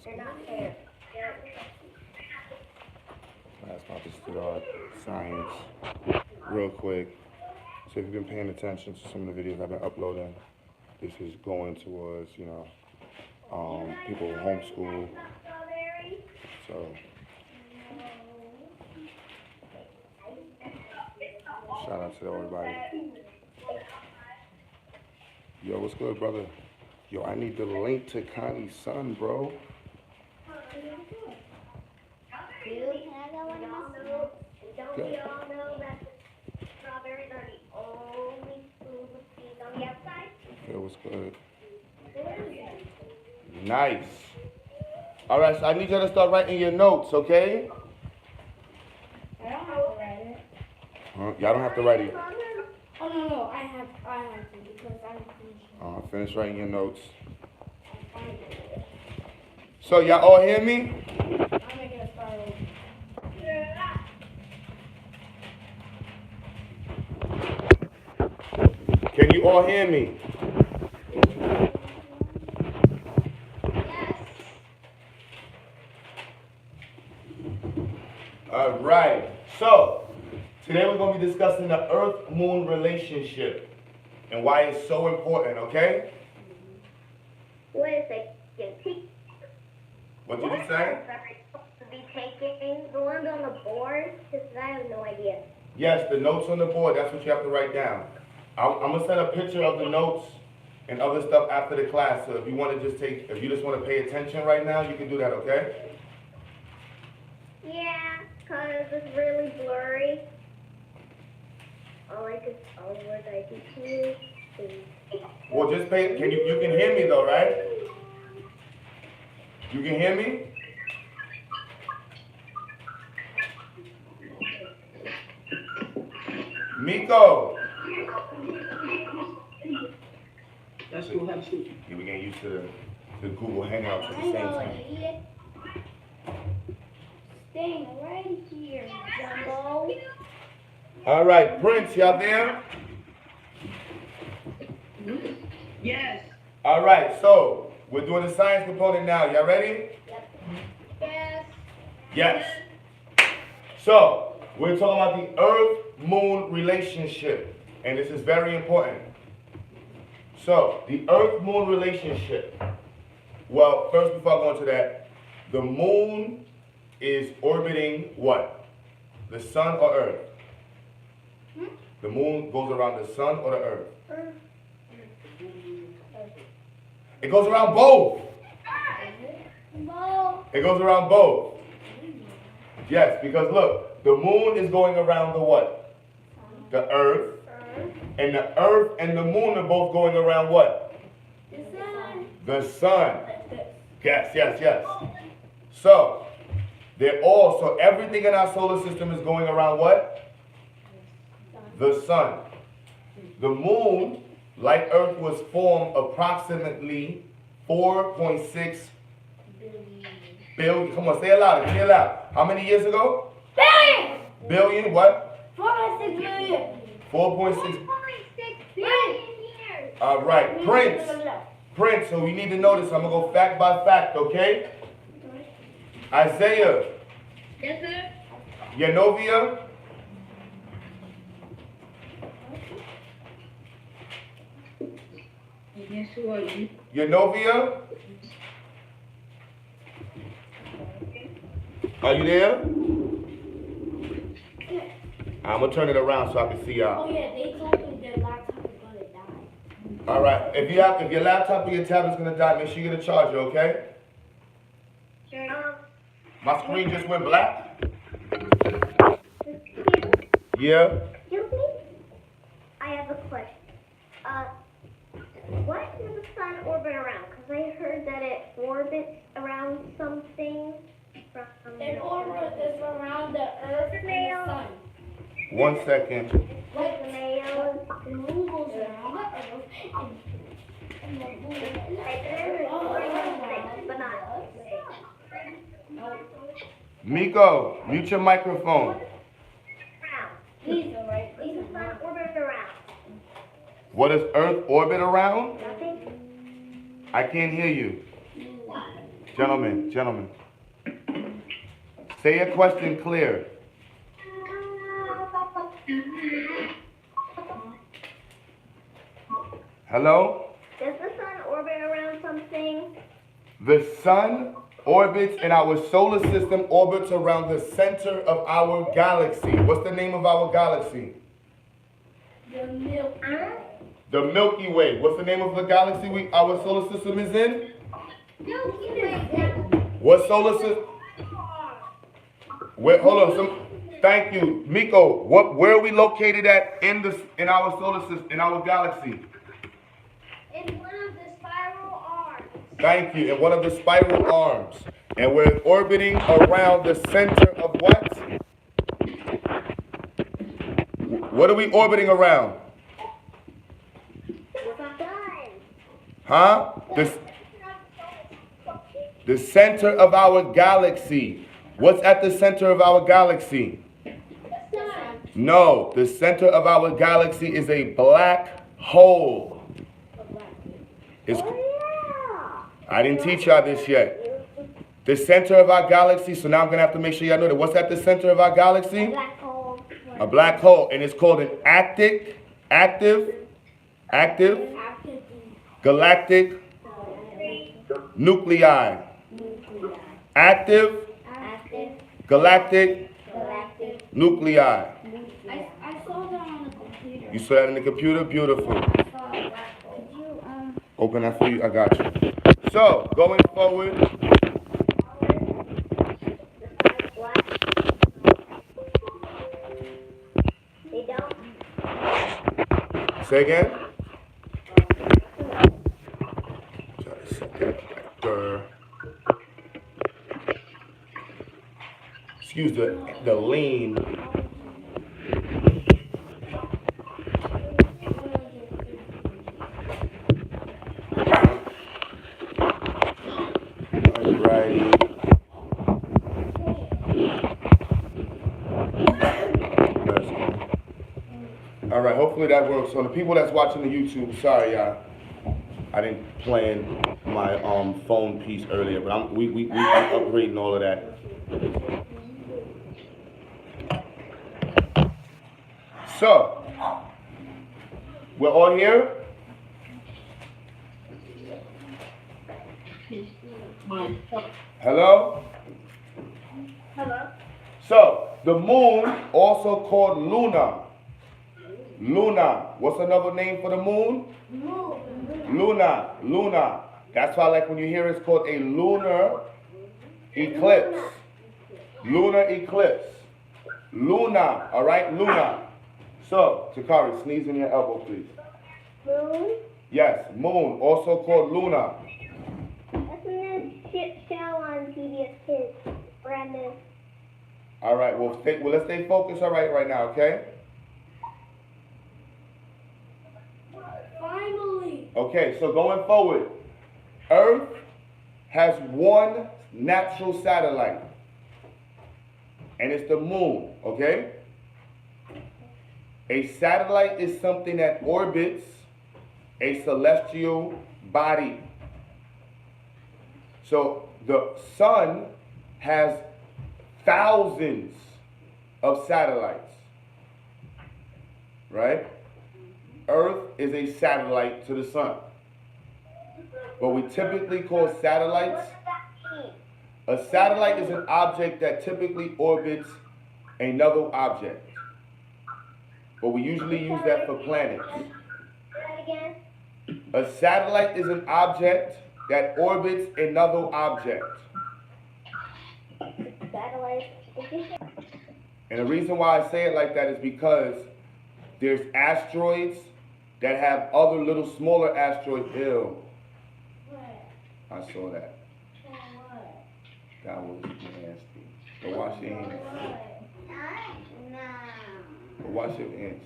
They're not fair. Last month just did our science real quick. So if you've been paying attention to some of the videos I've been uploading, this is going towards, people who homeschool. So shout out to everybody. Yo, what's good, brother? Yo, I need the link to Connie's son, bro. Don't we all know that the strawberries are the only food with seeds on the outside? Yo, what's good? Nice. All right, so I need you to start writing your notes, okay? I don't have to write it. Y'all don't have to write it. Oh no, I have to because I'm finished. Finish writing your notes. So y'all all hear me? I'm making a start over. Can you all hear me? All right. So today we're going to be discussing the Earth-Moon relationship and why it's so important, okay? Wait a second. What did you say? To be taking the ones on the board? Because I have no idea. Yes, the notes on the board, that's what you have to write down. I'm going to send a picture of the notes and other stuff after the class. So if you want to if you just want to pay attention right now, you can do that, okay? Yeah, because it's really blurry. All the words I can see is... Well, just pay, you can hear me though, right? You can hear me? Miko! That's cool, have a seat. Yeah, we're getting used to the Google Hangouts at the same time. Staying right here, Jumbo. All right, Prince, y'all there? Yes. All right, so we're doing the science component now. Y'all ready? Yes. Yes. So we're talking about the Earth-Moon relationship, and this is very important. So the Earth-Moon relationship. Well, first, before I go into that, the moon is orbiting what? The sun or Earth? The moon goes around the sun or the Earth? It goes around both. It goes around both. Yes, because look, the moon is going around the what? The Earth. And the Earth and the moon are both going around what? The sun. The sun. Yes. So, so everything in our solar system is going around what? The sun. The moon, like Earth, was formed approximately 4.6 billion. Come on, say it louder. Say it loud. How many years ago? Billion. Billion what? 4.6 billion. 4.6. 4.6 billion years. All right, Prince. So we need to know this. I'm gonna go fact by fact, okay? Isaiah. Yes, sir. Yanovia. Yes, who are you? Yanovia. Are you there? I'm gonna turn it around so I can see y'all. Oh yeah, they told me their laptop is gonna die. All right. If your laptop or your tablet's gonna die, make sure you get a charger, okay? Sure. My screen just went black. Yeah. Excuse me? I have a question. What does the sun orbit around? Because I heard that it orbits around something from... It orbits around the Earth and the sun. 1 second. Like the male... The moon goes around the Earth and the moon but not... Miko, mute your microphone. These are right. Does the sun orbit around? What does Earth orbit around? Nothing? I can't hear you. Gentlemen. Say your question clear. Hello? Does the sun orbit around something? The sun orbits in our solar system, orbits around the center of our galaxy. What's the name of our galaxy? The milk. The Milky Way. What's the name of the galaxy our solar system is in? Milky Way. What solar system? Where, hold on. Thank you, Miko. Where are we located at in our solar system, in our galaxy? In one of the spiral arms. Thank you. In one of the spiral arms. And we're orbiting around the center of what? What are we orbiting around? Huh? The center of our galaxy. What's at the center of our galaxy? No, the center of our galaxy is a black hole. I didn't teach y'all this yet. The center of our galaxy, so now I'm going to have to make sure y'all know that. What's at the center of our galaxy? Black hole. A black hole, and it's called an active, galactic nuclei. Active, galactic nuclei. I saw that on the computer. You saw that in the computer? Beautiful. Could you Open that for you. I got you. So, going forward. They don't. Say again? Try to set that right there. Excuse the lean. Alrighty. Let's go. Alright, hopefully that works. So the people that's watching the YouTube, sorry y'all. I didn't plan my phone piece earlier, but we upgrading all of that. So, we're all here? Hello? Hello? So, the moon, also called Lunar. Lunar. What's another name for the moon? Lunar. That's why, like, when you hear it's called a lunar eclipse. Lunar eclipse. Lunar. All right? Lunar. So, Takari, sneeze in your elbow, please. Moon? Yes, moon, also called Lunar. That's in this show on PBS Kids. Brand new. All right, well, let's stay focused, all right now, okay? finally. Okay, so going forward, Earth has one natural satellite, and it's the moon, okay? A satellite is something that orbits a celestial body. So the sun has thousands of satellites, right? Earth is a satellite to the sun. What we typically call satellites, a satellite is an object that typically orbits another object. But we usually use that for planets. Again? A satellite is an object that orbits another object. Satellite. And the reason why I say it like that is because there's asteroids that have other little smaller asteroids. Ew. I saw that. That was nasty. Go wash your hands. Go wash your hands.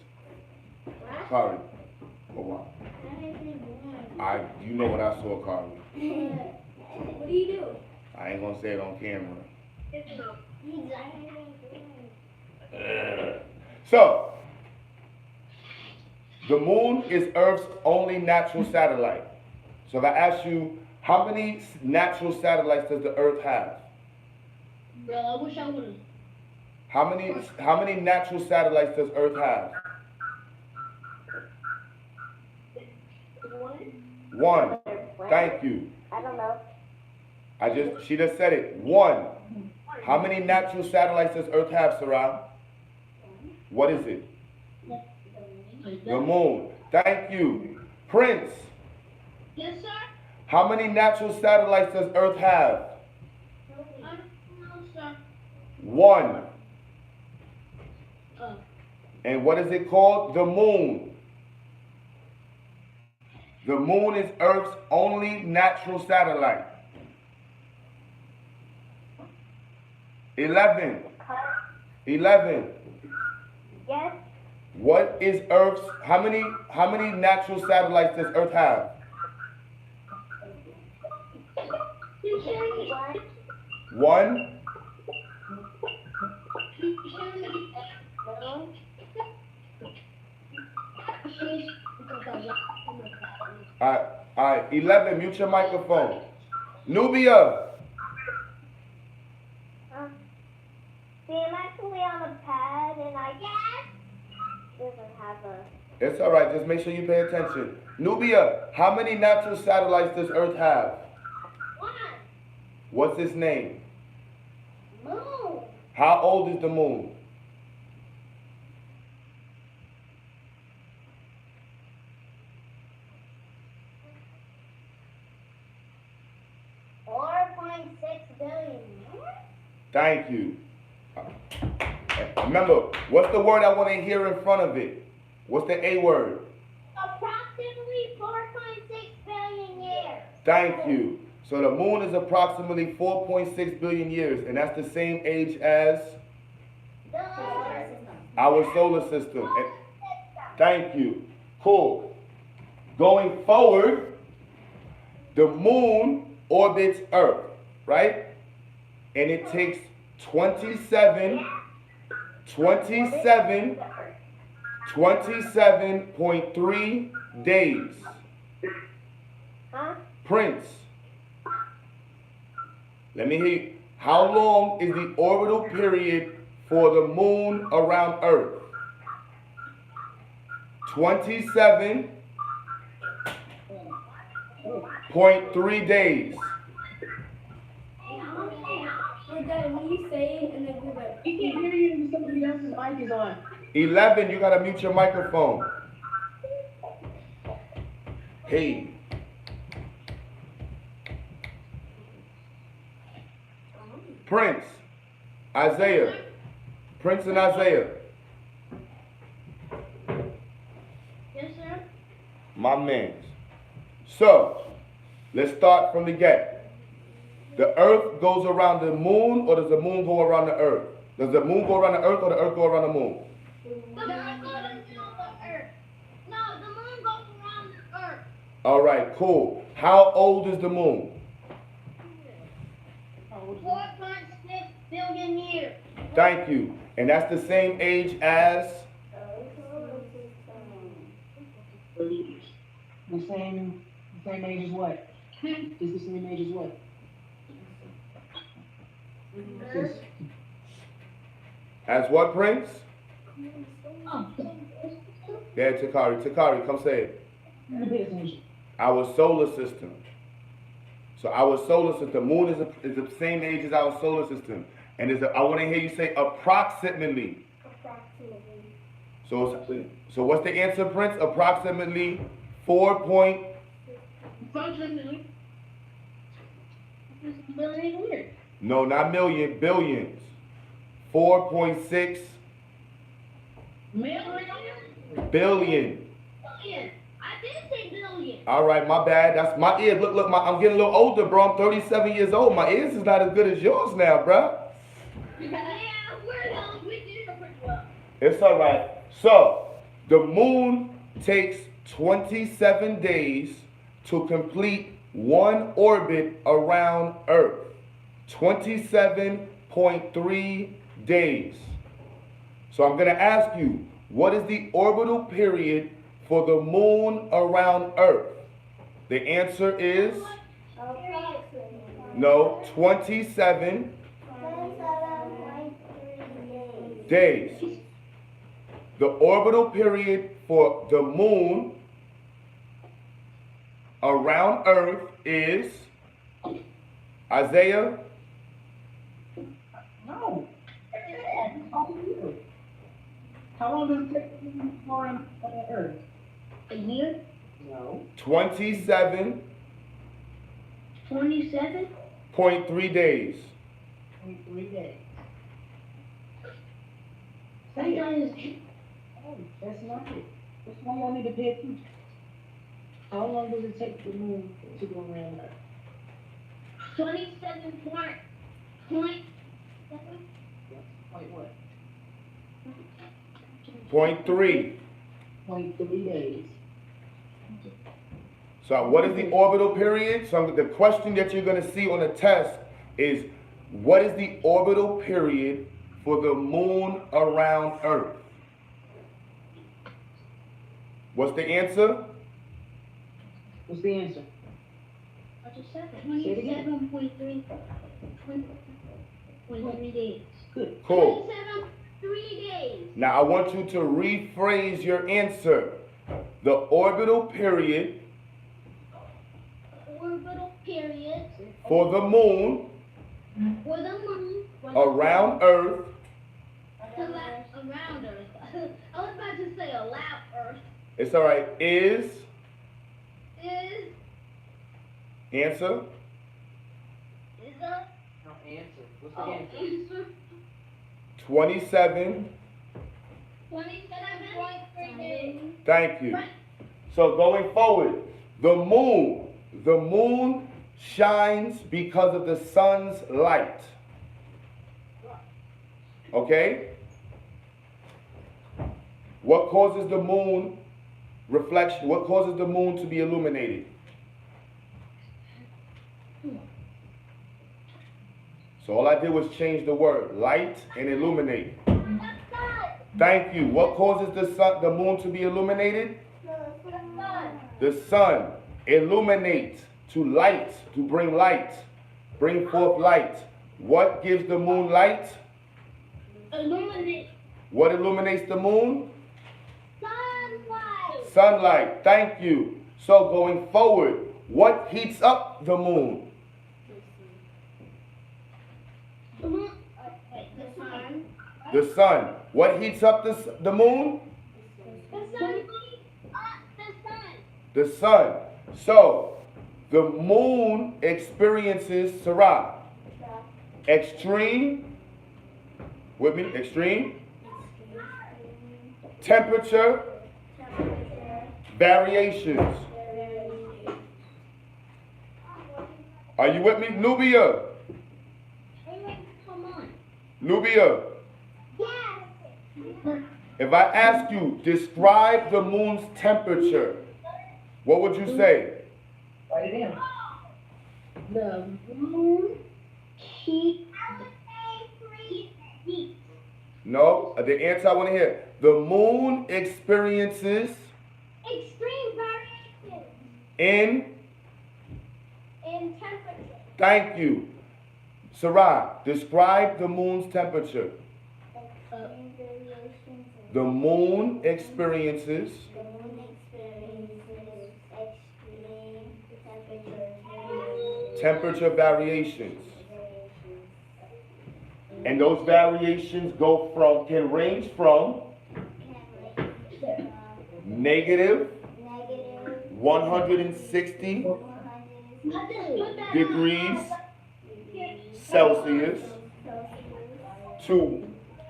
Kari, go wash. You know what I saw, Kari. What do you do? I ain't gonna say it on camera. So, the moon is Earth's only natural satellite. So if I ask you, How many natural satellites does the Earth have? Bro, I wish I would've. How many natural satellites does Earth have? One. Thank you. I don't know. She just said it. One. How many natural satellites does Earth have, Sarah? What is it? The moon. Thank you. Prince. Yes, sir? How many natural satellites does Earth have? I don't know, sir. One. Oh. And what is it called? The moon. The moon is Earth's only natural satellite. 11. 11. Yes? What is Earth's, how many natural satellites does Earth have? You hear me? One. You hear me? Alright, 11, mute your microphone. Nubia. See, I'm actually on a pad and I doesn't have a... It's alright, just make sure you pay attention. Nubia, how many natural satellites does Earth have? One. What's its name? Moon. How old is the moon? 4.6 billion. Thank you. Remember, what's the word I want to hear in front of it? What's the A word? Approximately 4.6 billion years. Thank you. So the moon is approximately 4.6 billion years, and that's the same age as our solar system. And thank you. Cool. Going forward, the moon orbits Earth, right? And it takes 27.3 days. Huh? Prince, let me hear you. How long is the orbital period for the moon around Earth? 27.3 days. But then when you say it and then do that. He can't hear you when somebody else's mic is on. 11, you gotta mute your microphone. Hey. Prince, Isaiah. Prince and Isaiah. Yes, sir? My man. So, let's start from the get. The earth goes around the moon, or does the moon go around the earth? Does the moon go around the earth, or the earth go around the moon? The moon goes around the earth. No, the moon goes around the earth. All right, cool. How old is the moon? 4.6 billion years. Thank you. And that's the same age as? The same age as what? It's the same age as what? As what, Prince? Yeah, Takari. Takari, come say it. Pay attention. Our solar system. So our solar system, the moon is the same age as our solar system. And I want to hear you say approximately. Approximately. So what's the answer, Prince? Approximately 4 point. Approximately. Billion years. No, not million, billions. 4.6 Million? billion. Billion. I did say billion. All right, my bad. That's my ears. Look, I'm getting a little older, bro. I'm 37 years old. My ears is not as good as yours now, bro. Yeah, we did it pretty well. It's all right. So, the moon takes 27 days to complete one orbit around Earth. 27.3 days. So I'm going to ask you, what is the orbital period for the moon around Earth? The answer is No, 27 days. The orbital period for the moon around Earth is, Isaiah? No. How long does it take to move around Earth? A year? No. 27.3 27? days. 23 days. I Say thought it. it was Oh, that's not it. That's why y'all need to pay attention. How long does it take for the moon to go around Earth? 27 point. Like what? 0.3. 23 days. So what is the orbital period? So the question that you're going to see on the test is, what is the orbital period for the moon around Earth? What's the answer? What's the answer? I just said it. Say it again. 27.3 days. Good. Cool. 3 days. Now I want you to rephrase your answer. The orbital period Orbital period for the moon for the moon around Earth around Earth. I was about to say around Earth. It's all right. Is answer a No, answer. What's the answer? answer 27. 27.3 days. Thank you. So going forward, the moon shines because of the sun's light. Okay? What causes the moon reflection? What causes the moon to be illuminated? So all I did was change the word light and illuminate. Thank you. What causes the moon to be illuminated? The sun. Illuminate, to light, to bring light, bring forth light. What gives the moon light? Illuminate. What illuminates the moon? Sunlight. Sunlight. Thank you. So going forward, what heats up the moon? The sun. The sun. What heats up the moon? The sun. The sun. So the moon experiences, Sarah, extreme, with me, extreme temperature variations. Are you with me? Nubia. Come on. Nubia. Yes. If I ask you, describe the moon's temperature, what would you say? Write it down. The moon heat. No, the answer I want to hear. The moon experiences Extreme variations in, in temperature. thank you. Sarah, describe the moon's temperature. The moon experiences temperature variations. And those variations can range from negative 160 degrees Celsius to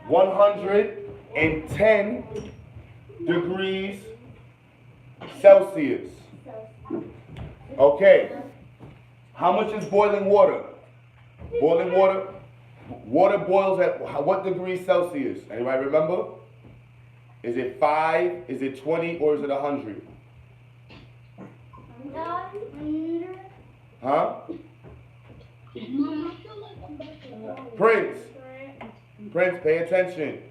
110 degrees Celsius. Okay. How much is boiling water? Boiling water? Water boils at what degrees Celsius? Anybody remember? Is it 5, is it 20, or is it 100? Huh? Prince, pay attention.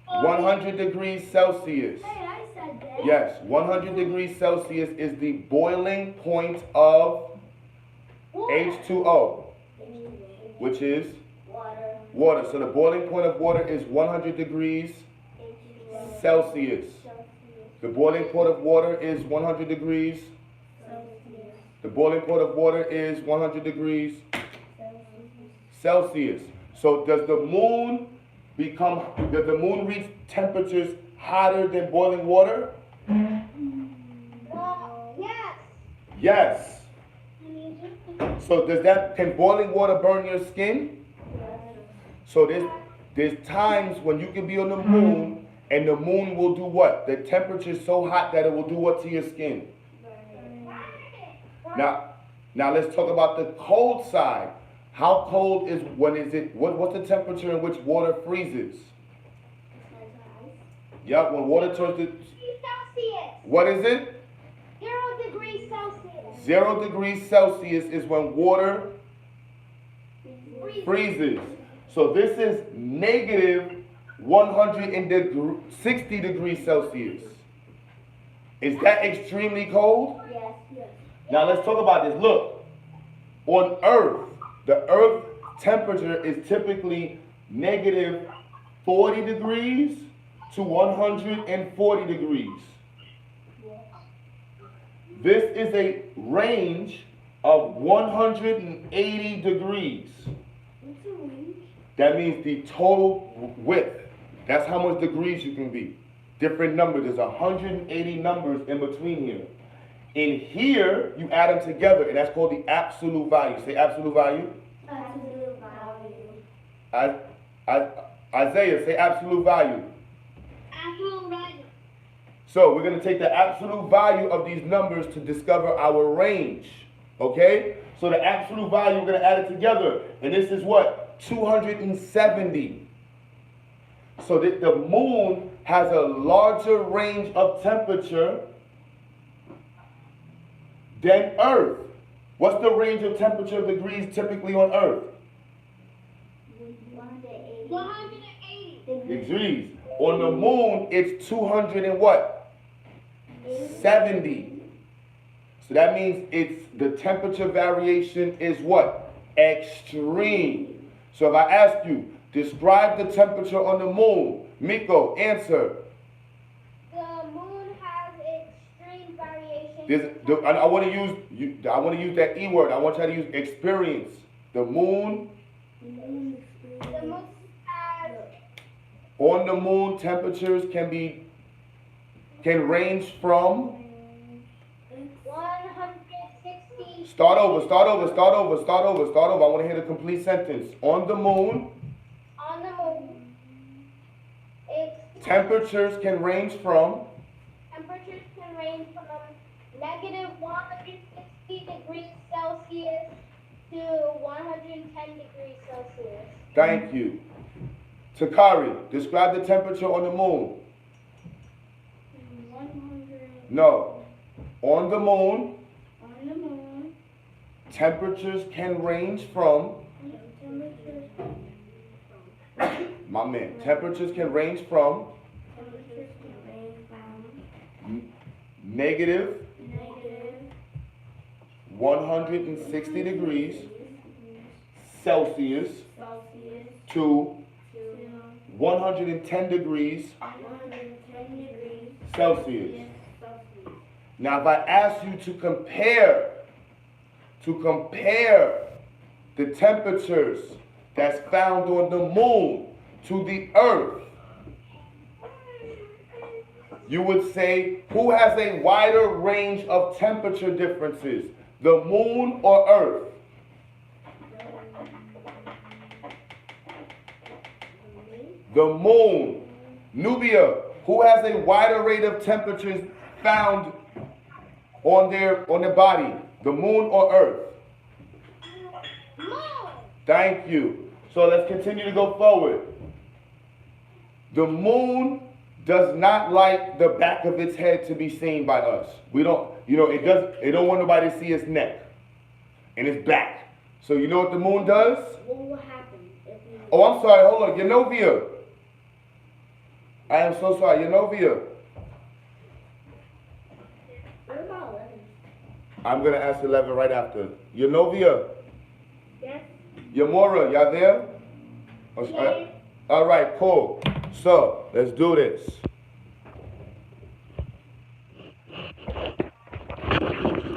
100 degrees Celsius. Hey, I said that. Yes, 100 degrees Celsius is the boiling point of H2O, which is Water. water. So the boiling point of water is 100 degrees Celsius. The boiling point of water is 100 degrees. The boiling point of water is 100 degrees Celsius. So does the moon reach temperatures hotter than boiling water? Yes. Yes. So can boiling water burn your skin? So there's times when you can be on the moon and the moon will do what? The temperature is so hot that it will do what to your skin? Now let's talk about the cold side. How cold is what's the temperature in which water freezes? Yeah, when water turns to Celsius. what is it? 0 degrees Celsius. 0 degrees Celsius is when water freezes. So this is negative 160 degrees Celsius. Is that extremely cold? Yes. Yes. Now let's talk about this. Look, on Earth, the Earth temperature is typically negative 40 degrees to 140 degrees. This is a range of 180 degrees. That means the total width. That's how much degrees you can be. Different numbers. There's 180 numbers in between here. In here, you add them together, and that's called the absolute value. Say absolute value. Absolute value. Isaiah, say absolute value. Absolute value. So we're going to take the absolute value of these numbers to discover our range. Okay? So the absolute value, we're going to add it together. And this is what? 270. So that the moon has a larger range of temperature than Earth. What's the range of temperature of degrees typically on Earth? 180 Degrees. On the moon, it's 200 and what? 70. So that means the temperature variation is what? Extreme. So if I ask you, describe the temperature on the moon. Miko, answer. The moon has extreme variation. I want to use that E word. I want you to use experience. The moon. The moon has On the moon, temperatures can range from. 160. Start over. I want to hear the complete sentence. On the moon, On the moon, temperatures can range from. temperatures can range from negative 160 degrees Celsius to 110 degrees Celsius. Thank you. Takari, describe the temperature on the moon. 100. No. On the moon, On the moon, temperatures can range from. temperatures My man, temperatures can range from can range from negative negative 160 degrees Celsius Celsius to to 110 degrees 110 degrees Celsius. Celsius. Now, if I ask you to compare the temperatures that's found on the moon to the Earth, you would say, who has a wider range of temperature differences, the moon or Earth? The moon. Nubia, who has a wider rate of temperatures found on their body, the moon or Earth? Moon. Thank you. So let's continue to go forward. The moon does not like the back of its head to be seen by us. We don't, it don't want nobody to see its neck and its back. So you know what the moon does? What will happen if we... Oh, I'm sorry. Hold on. Yanovia. I am so sorry. Yanovia. I'm gonna ask 11 right after. Yanovia, Yes. Yamora, y'all there? Yes. All right, cool. So let's do this.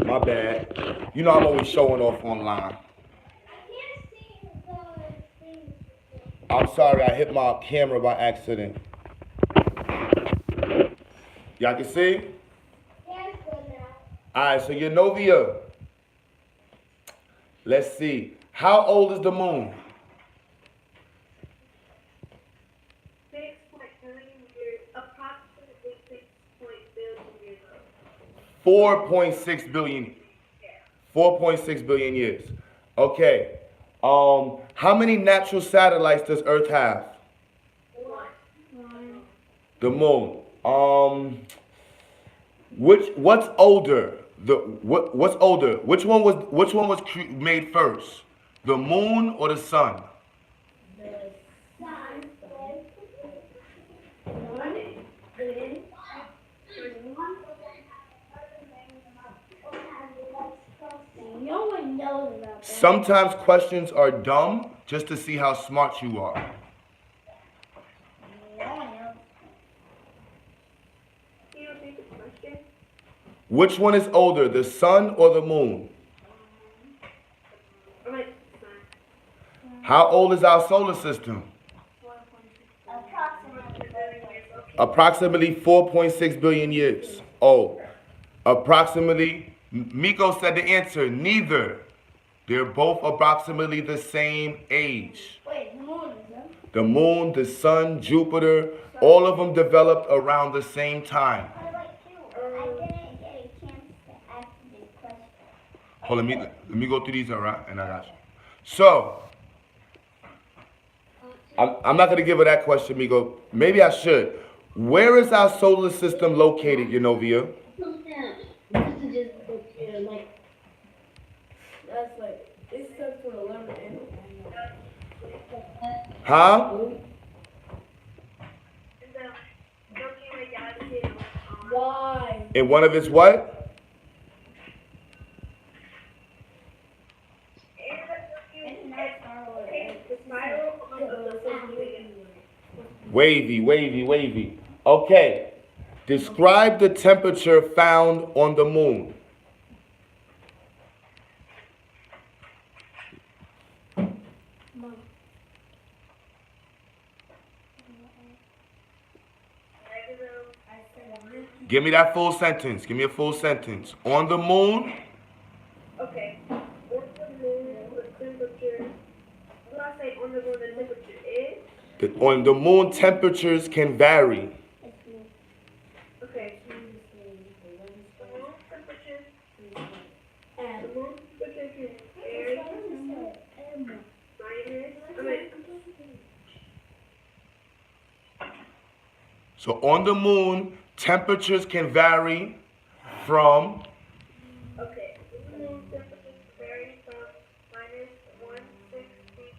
My bad. You know I'm always showing off online. I'm sorry, I hit my camera by accident. Y'all can see? Yes, good now. Alright, so Yanovia. Let's see. How old is the moon? 6.9 years, approximately 6.0 years old. 4.6 billion. 4.6 billion years. Okay. How many natural satellites does Earth have? One. The moon. What's older? What's older? Which one was made first? The moon or the sun? No one knows about that. Sometimes questions are dumb just to see how smart you are. No one knows. Can you repeat the question? Which one is older, the sun or the moon? Sun. How old is our solar system? Approximately 4.6 billion years old. Approximately, Miko said the answer, neither. They're both approximately the same age. Wait, the moon is them? The moon, the sun, Jupiter, all of them developed around the same time. I didn't get a chance to ask this question. Hold on, let me go through these, all right? And I got you. So, I'm not going to give her that question, Miko. Maybe I should. Where is our solar system located, Yanovia? This is just like That's like, it's stuff for 11 and Huh? why? In one of its what? Wavy. Okay. Describe the temperature found on the moon. Give me that full sentence. Give me a full sentence. On the moon. Okay. On the moon, the temperature. What do I say? On the moon, the temperature is. On the moon, temperatures can vary. Okay. The moon temperature. The moon temperature can vary. So on the moon, temperatures can vary from. Okay. The moon temperature can vary from -160.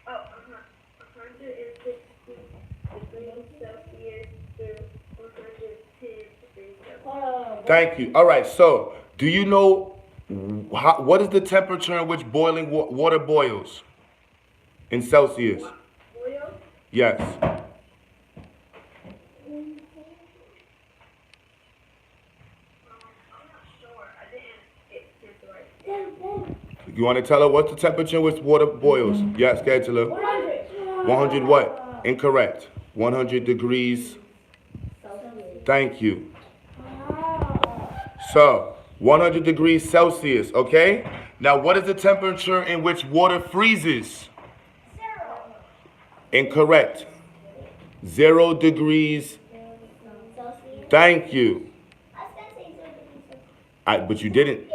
160 degrees Celsius to 110 degrees Celsius. Thank you. All right. So, do you know what is the temperature in which boiling water boils in Celsius? Oil? Yes. You want to tell her what's the temperature in which water boils? Yes, Angela. 100. 100 what? Incorrect. 100 degrees. Thank you. So, 100 degrees Celsius, okay? Now, what is the temperature in which water freezes? 0. Incorrect. 0 degrees. Celsius. Thank you. I was going to say 0 degrees. But you didn't.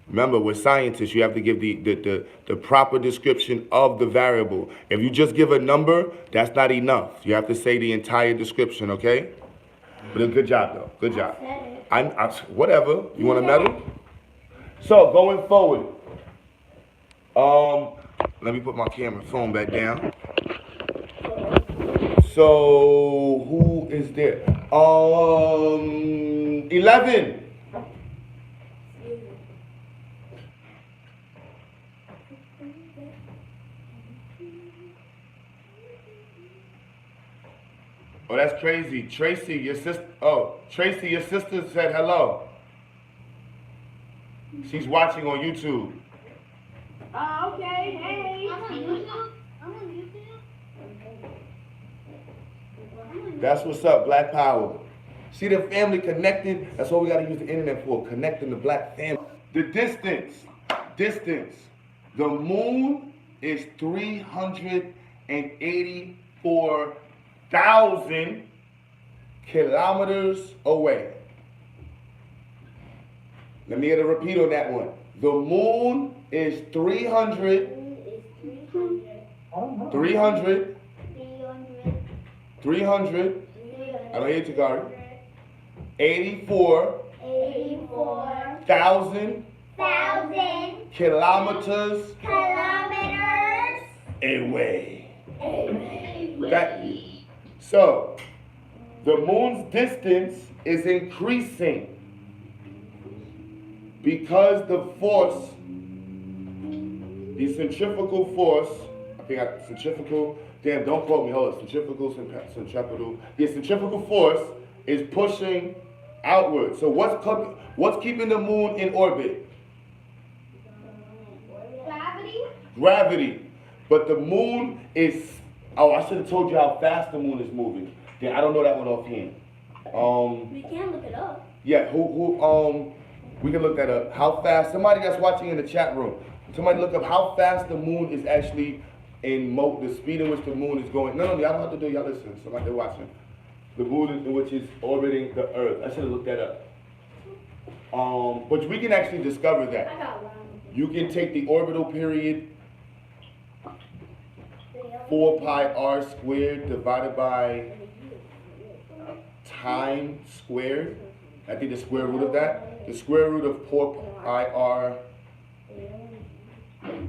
Remember, we're scientists. You have to give the proper description of the variable. If you just give a number, that's not enough. You have to say the entire description, okay? But a good job, though. Good job. Whatever. You want a medal? So, going forward. Let me put my camera phone back down. So, who is there? 11. Oh, that's crazy. Tracy, your sister. Oh, Tracy, your sister said hello. She's watching on YouTube. Okay, hey. I'm on YouTube. I'm on YouTube. That's what's up, Black Power. See the family connected? That's what we gotta use the internet for, connecting the black family. The distance. The moon is 384,000 kilometers away. Let me get a repeat on that one. The moon is 300, I don't hear you, Gary. 84,000 kilometers away. So, the moon's distance is increasing because the force, the centrifugal force, centrifugal, damn, don't quote me, hold on, centrifugal, the centrifugal force is pushing outward. So what's keeping the moon in orbit? Gravity. But the moon is, oh, I should have told you how fast the moon is moving. Yeah, I don't know that one offhand. We can look it up. Yeah, we can look that up. How fast, somebody that's watching in the chat room, somebody look up how fast the moon is actually the speed in which the moon is going. No, y'all don't have to do, y'all listen. Somebody watching. The moon in which is orbiting the earth. I should have looked that up. But we can actually discover that. I got one. You can take the orbital period 4 pi r squared divided by time squared. I think the square root of that. The square root of 4 pi r.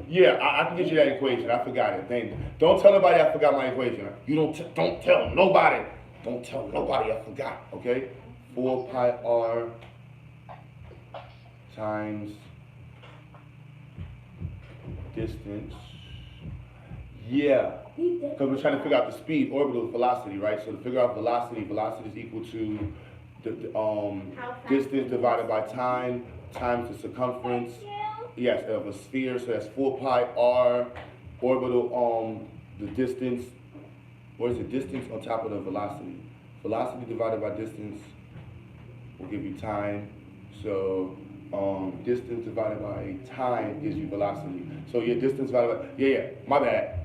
Yeah, I can get you that equation. I forgot it. Don't tell nobody I forgot my equation. You don't tell nobody. Don't tell nobody I forgot. Okay? 4 pi r times distance. Yeah. Because we're trying to figure out the speed, orbital velocity, right? So to figure out velocity is equal to the distance divided by time times the circumference. Yes, of a sphere. So that's 4 pi r orbital the distance. What is the distance on top of the velocity? Velocity divided by distance will give you time. So distance divided by time gives you velocity. So your distance divided by, yeah, my bad.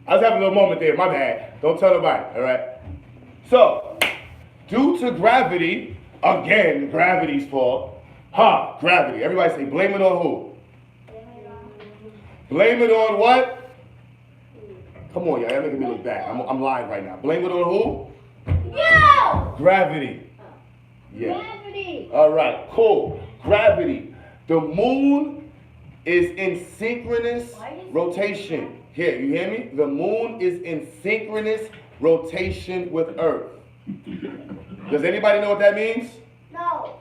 I was having a little moment there, my bad. Don't tell nobody, all right? So, due to gravity, again, gravity's fault. Gravity. Everybody say, blame it on who? Blame it on what? Come on, y'all making me look bad. I'm live right now. Blame it on who? No! Gravity. Yeah. Gravity. All right, cool. Gravity. The moon is in synchronous rotation. Here, you hear me? The moon is in synchronous rotation with Earth. Does anybody know what that means? No.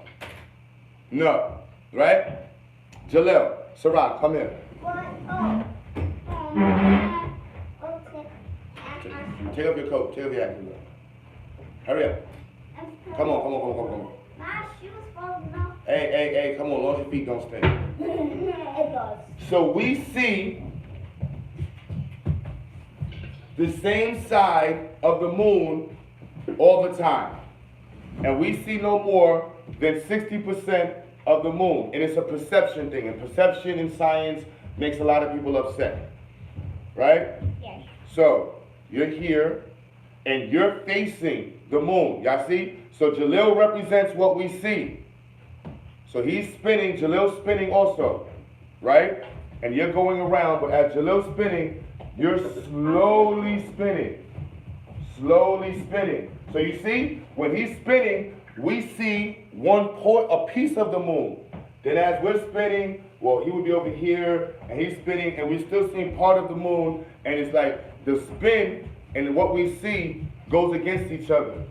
No. Right? Jalil, Sarah, come here. Okay. Take off your coat. Take off your hat. Hurry up. Come on. My shoes falling off. Hey, come on. Long as your feet don't stink. It does. So we see the same side of the moon all the time. And we see no more than 60% of the moon. And it's a perception thing. And perception in science makes a lot of people upset. Right? Yes. So, you're here, and you're facing the moon. Y'all see? So Jalil represents what we see. So he's spinning, Jalil's spinning also. Right? And you're going around, but as Jalil's spinning, you're slowly spinning. Slowly spinning. So you see, when he's spinning, we see a piece of the moon. Then as we're spinning, well, he would be over here, and he's spinning, and we're still seeing part of the moon, and it's like the spin and what we see goes against each other.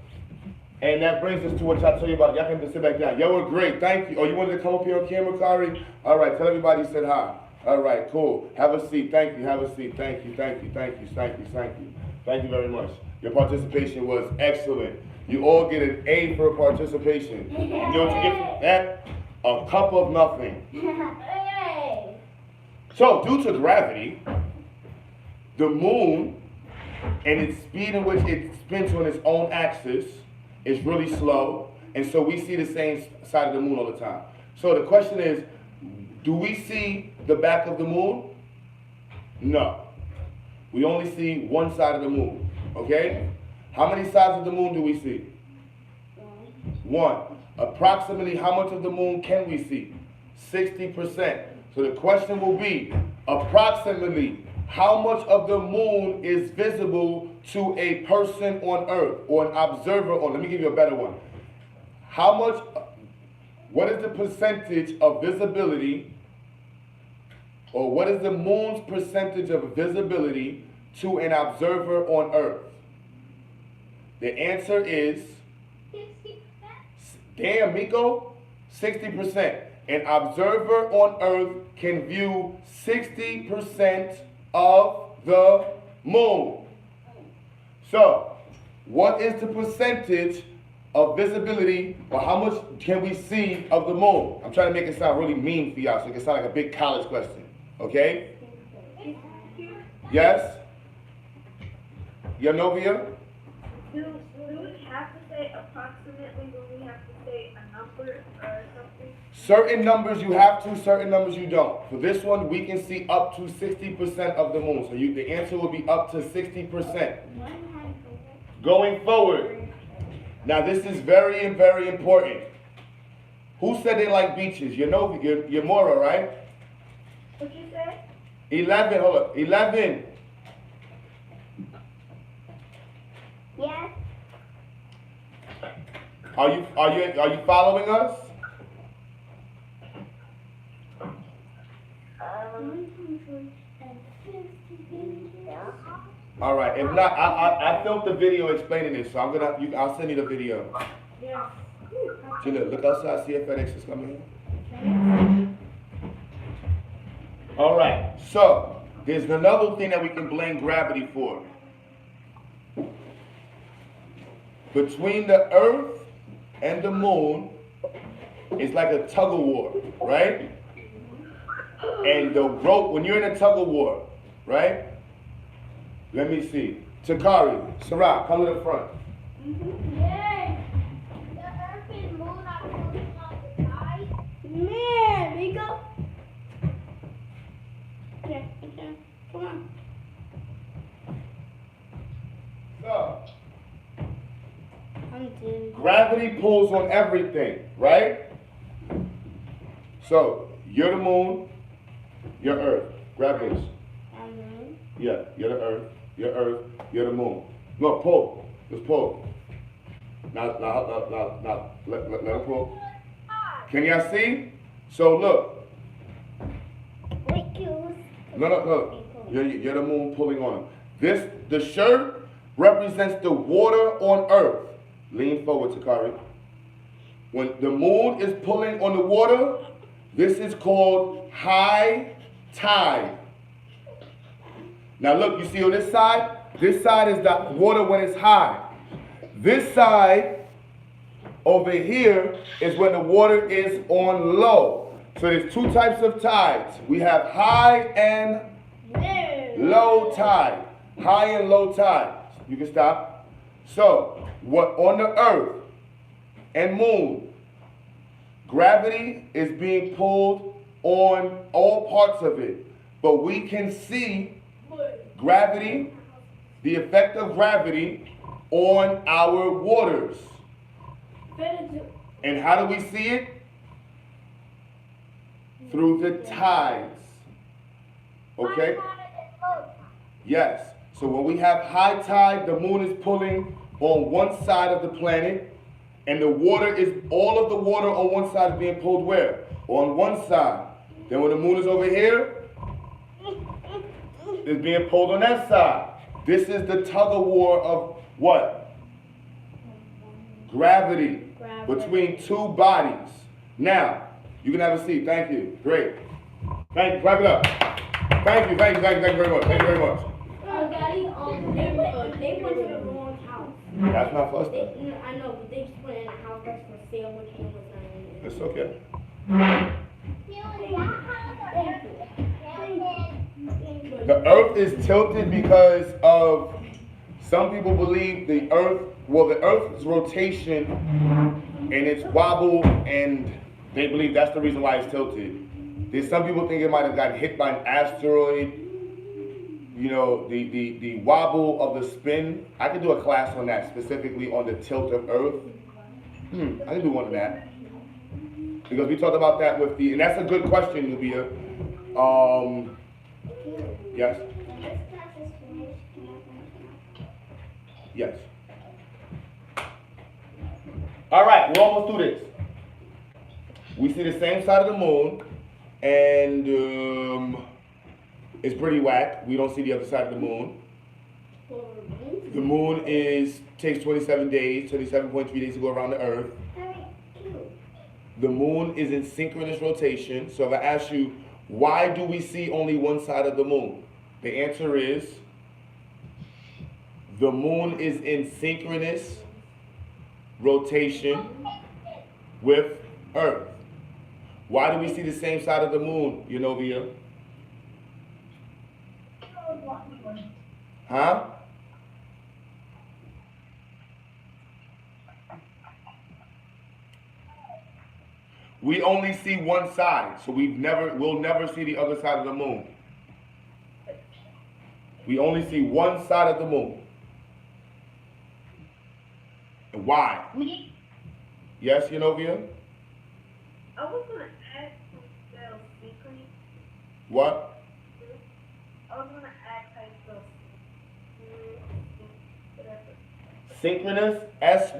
And that brings us to what y'all tell you about. Y'all can just sit back down. Y'all were great. Thank you. Oh, you wanted to come up here on camera, Kari? All right. Tell everybody you said hi. All right. Cool. Have a seat. Thank you. Have a seat. Thank you. Thank you. Thank you. Thank you. Thank you. Thank you very much. Your participation was excellent. You all get an A for participation. You know what you get from that? A cup of nothing. So, due to gravity, the moon and its speed in which it spins on its own axis is really slow, and so we see the same side of the moon all the time. So the question is, do we see the back of the moon? No. We only see one side of the moon, okay? How many sides of the moon do we see? One. Approximately how much of the moon can we see? 60%. So the question will be, approximately how much of the moon is visible to a person on Earth or an observer on, let me give you a better one. What is the percentage of visibility, or what is the moon's percentage of visibility to an observer on Earth? The answer is 60%. Damn, Miko, 60%. An observer on Earth can view 60% of the moon. So, what is the percentage of visibility, or how much can we see of the moon? I'm trying to make it sound really mean for y'all, so it can sound like a big college question. Okay? Yes? Yanovia? Do we have to say approximately? Do we have to say a number or something? Certain numbers you have to, certain numbers you don't. For this one, we can see up to 60% of the moon. So the answer will be up to 60%. Going forward. Now this is very, very important. Who said they like beaches? You know, you're Mora, right? What'd you say? 11, hold up. 11. Yes. Are you following us? All right. If not, I filmed the video explaining this, so I'll send you the video. Yeah. Gina, look outside, see if FedEx is coming in. All right. So there's another thing that we can blame gravity for. Between the Earth and the moon, it's like a tug of war, right? And the rope, when you're in a tug of war, right? Let me see. Takari, Sarah, come to the front. Yeah. The Earth and moon are pulling on the side. Man, we go. Yeah, okay. Come on. So, I'm doing. gravity pulls on everything, right? So, you're the moon, you're Earth. Grab this. Yeah, you're the Earth, you're Earth, you're the moon. Look, pull. Just pull. Now, let him pull. Can y'all see? So look. No. You're the moon pulling on him. The shirt represents the water on Earth. Lean forward, Takari. When the moon is pulling on the water, this is called high tide. Now look, you see on this side? This side is the water when it's high. This side over here is when the water is on low. So there's two types of tides. We have high and low tide. High and low tide. You can stop. So, what on the Earth and moon, gravity is being pulled on all parts of it. But we can see gravity, the effect of gravity on our waters. And how do we see it? Through the tides. Okay? Yes. So when we have high tide, the moon is pulling on one side of the planet, and all of the water on one side is being pulled where? On one side. Then when the moon is over here, it's being pulled on that side. This is the tug of war of what? Gravity. Between two bodies. Now, you can have a seat. Thank you. Great. Thank you. Clap it up. Thank you very much. Thank you very much. Daddy, they went to the wrong That's not for us. They, no, I know, but they just put it in a house that's for sale, which you know was not in it. It's okay. The earth is tilted because of, some people believe the earth's rotation and its wobble, and they believe that's the reason why it's tilted. There's some people think it might have gotten hit by an asteroid. You know, the wobble of the spin. I could do a class on that, specifically on the tilt of earth. I can do one of that. Because we talked about that with and that's a good question, Nubia. Yes? Yes. All right, we're almost through this. We see the same side of the moon, and it's pretty whack. We don't see the other side of the moon. The moon takes 27 days, 27.3 days to go around the Earth. The moon is in synchronous rotation. So if I ask you, why do we see only one side of the moon? The answer is, the moon is in synchronous rotation with Earth. Why do we see the same side of the moon, Yenovia? Huh? We only see one side, so we'll never see the other side of the moon. We only see one side of the moon. And why? Yes, Yenovia? I was gonna ask who spells secret. What? I was gonna ask how you spell Synchronous, Synchronous.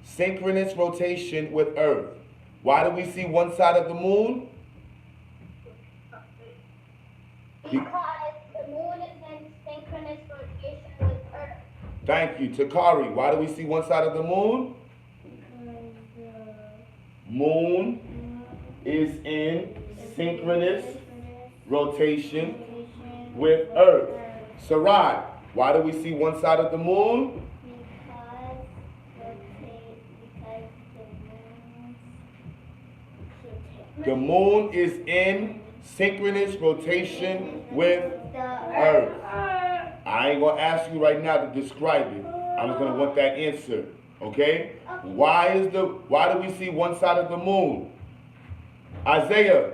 Synchronous rotation with Earth. Why do we see one side of the moon? Because the moon is in synchronous rotation with Earth. Thank you. Takari, why do we see one side of the moon? Because the moon is in synchronous rotation with Earth. Sarai, why do we see one side of the moon? The moon is in synchronous rotation with Earth. I ain't gonna ask you right now to describe it. I'm just gonna want that answer. Okay? Why do we see one side of the moon? Isaiah.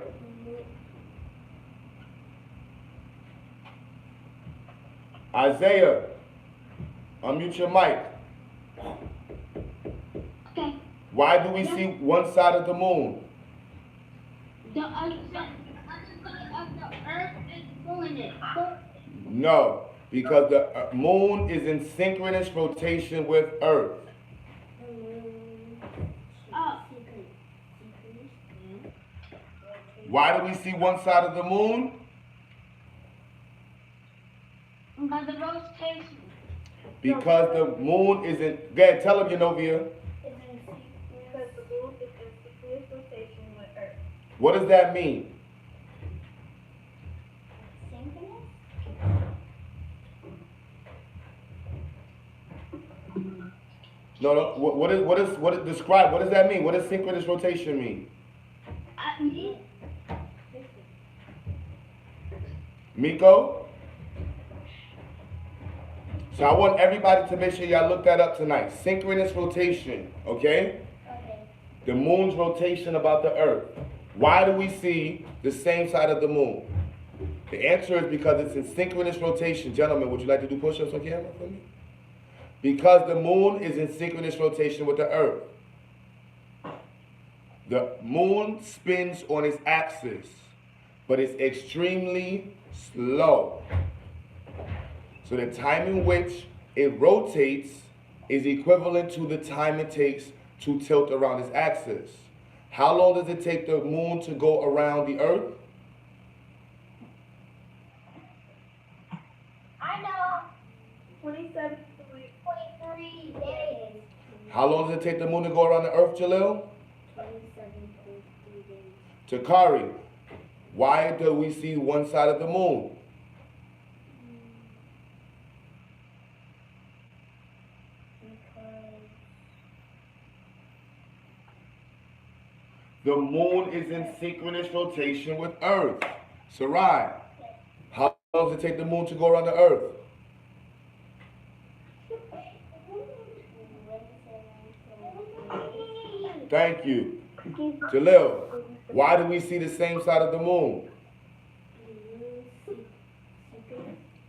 Isaiah. Unmute your mic. Okay. Why do we see one side of the moon? The other side of the Earth is doing it. No, because the moon is in synchronous rotation with Earth. Why do we see one side of the moon? By the rotation. Because the moon is in. Go ahead, tell him, Yenovia. Because the moon is in synchronous rotation with Earth. What does that mean? Synchronous? No. Describe. What does that mean? What does synchronous rotation mean? Miko? So I want everybody to make sure y'all look that up tonight. Synchronous rotation, okay? Okay. The moon's rotation about the Earth. Why do we see the same side of the moon? The answer is because it's in synchronous rotation. Gentlemen, would you like to do push-ups on camera for me? Because the moon is in synchronous rotation with the Earth. The moon spins on its axis, but it's extremely slow. So the time in which it rotates is equivalent to the time it takes to tilt around its axis. How long does it take the moon to go around the Earth? I know. 23 days. How long does it take the moon to go around the Earth, Jalil? 27.3 days. Takari, why do we see one side of the moon? The moon is in synchronous rotation with Earth. Sarai, how long does it take the moon to go around the Earth? Thank you. Jalil, why do we see the same side of the moon?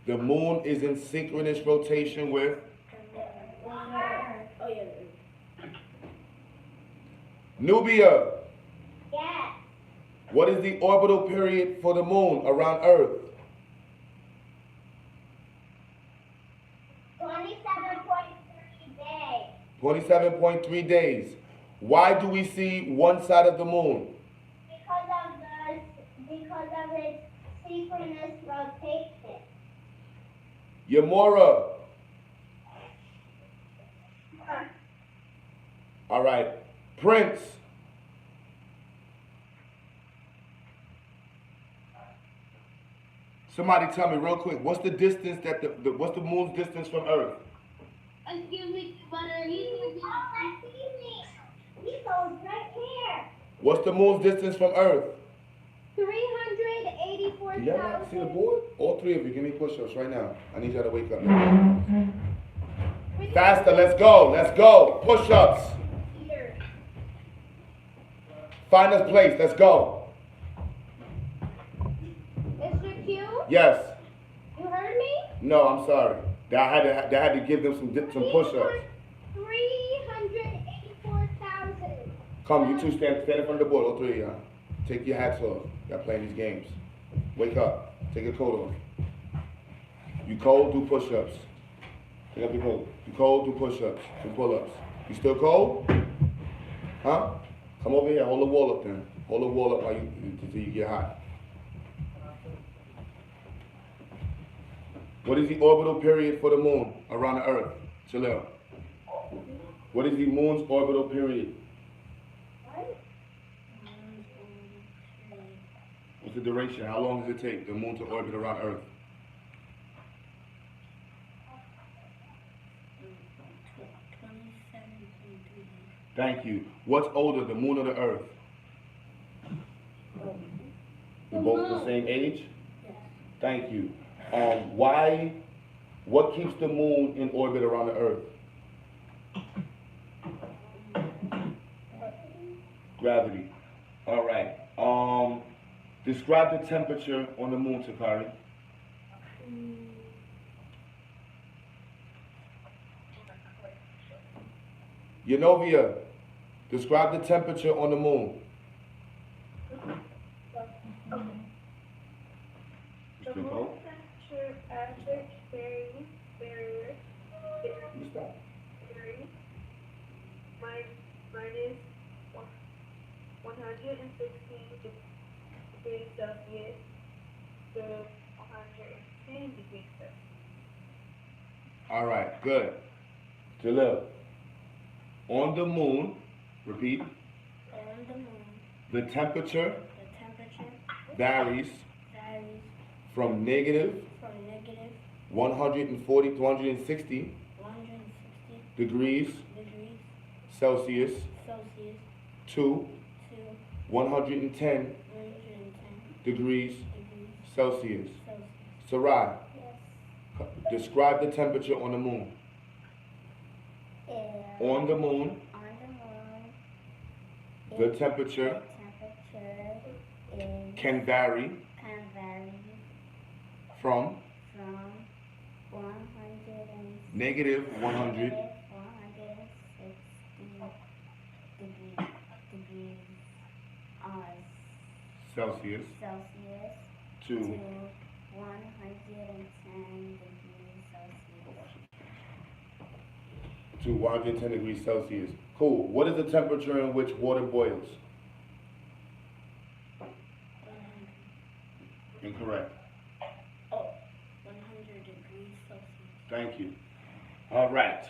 The moon is in synchronous rotation with Nubia. Yes. What is the orbital period for the moon around Earth? 27.3 days. 27.3 days. Why do we see one side of the moon? Because of its synchronous rotation. Yamora. All right. Prince. Somebody tell me real quick, what's the distance that what's the moon's distance from Earth? Excuse me, butter. He goes right here. What's the moon's distance from Earth? 384,000. Do y'all not see the board? All three of you, give me push-ups right now. I need y'all to wake up. Faster, let's go, let's go. Push-ups. Here. Find us place, let's go. Mr. Q, Yes. you heard me? No, I'm sorry. I had to give them some push-ups. 384,000. Come, you two stand in front of the board, all three of y'all. Take your hats off. Y'all playing these games. Wake up. Take your coat off. You cold? Do push-ups. Take up your coat. You cold? Do push-ups. Do pull-ups. You still cold? Huh? Come over here. Hold the wall up then. Hold the wall up until you get hot. What is the orbital period for the moon around the Earth? Jalil. What is the moon's orbital period? What's the duration? How long does it take the moon to orbit around Earth? Thank you. What's older, the moon or the Earth? We're both the same age? Thank you. What keeps the moon in orbit around the Earth? Gravity. All right. Describe the temperature on the moon, Takari. Yanovia, describe the temperature on the moon. The moon temperature average varies minus 116 degrees Celsius to 110 degrees Celsius. All right, good. Jalil, on the moon, repeat. On the moon, The temperature the temperature varies varies from negative from negative 140 to 160 160 degrees degrees Celsius Celsius to to 110 110 degrees degrees Celsius. Celsius. Sarai, Yes. describe the temperature on the moon. On the moon, the temperature can vary from negative 100 degrees Celsius Celsius to 110 degrees Celsius. 110 degrees Celsius. Cool. What is the temperature in which water boils? Incorrect. Oh, 100 degrees Celsius. Thank you. All right.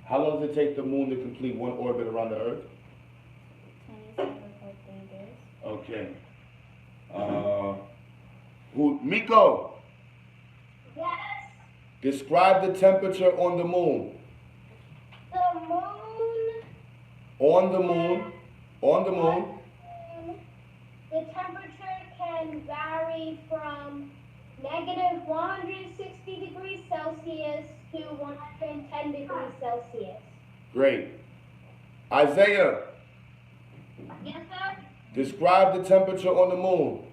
How long does it take the moon to complete one orbit around the Earth? 27.3 days. Okay. Who? Miko. Yes. Describe the temperature on the moon. The moon. On the moon. On the moon. The temperature can vary from negative 160 degrees Celsius to 110 degrees Celsius. Great. Isaiah. Yes, sir. Describe the temperature on the moon.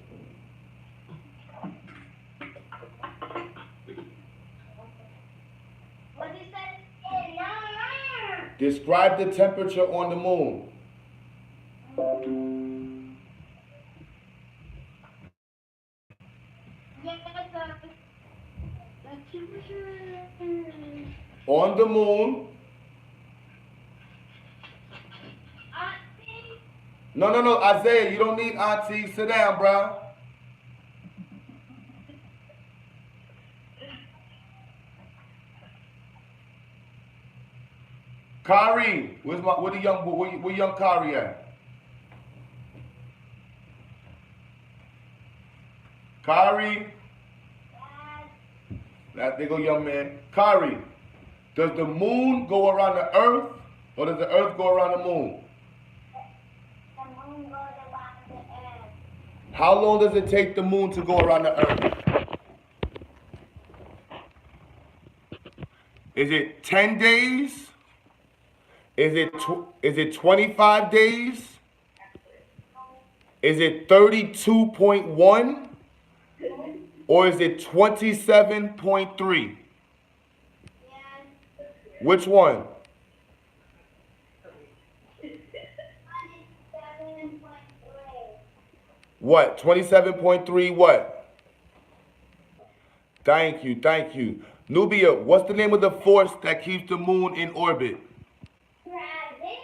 What is that? Describe the temperature on the moon. Yes, sir. The temperature. On the moon. No, Isaiah, you don't need auntie. Sit down, bro. Kari, where young Kari at? Kari, there go young man. Kari, does the moon go around the earth or does the earth go around the moon? The moon goes around the earth. How long does it take the moon to go around the earth? Is it 10 days? Is it 25 days? Is it 32.1? Or is it 27.3? Yes. Which one? 27.3. What? 27.3 what? Thank you. Nubia, what's the name of the force that keeps the moon in orbit? Gravity.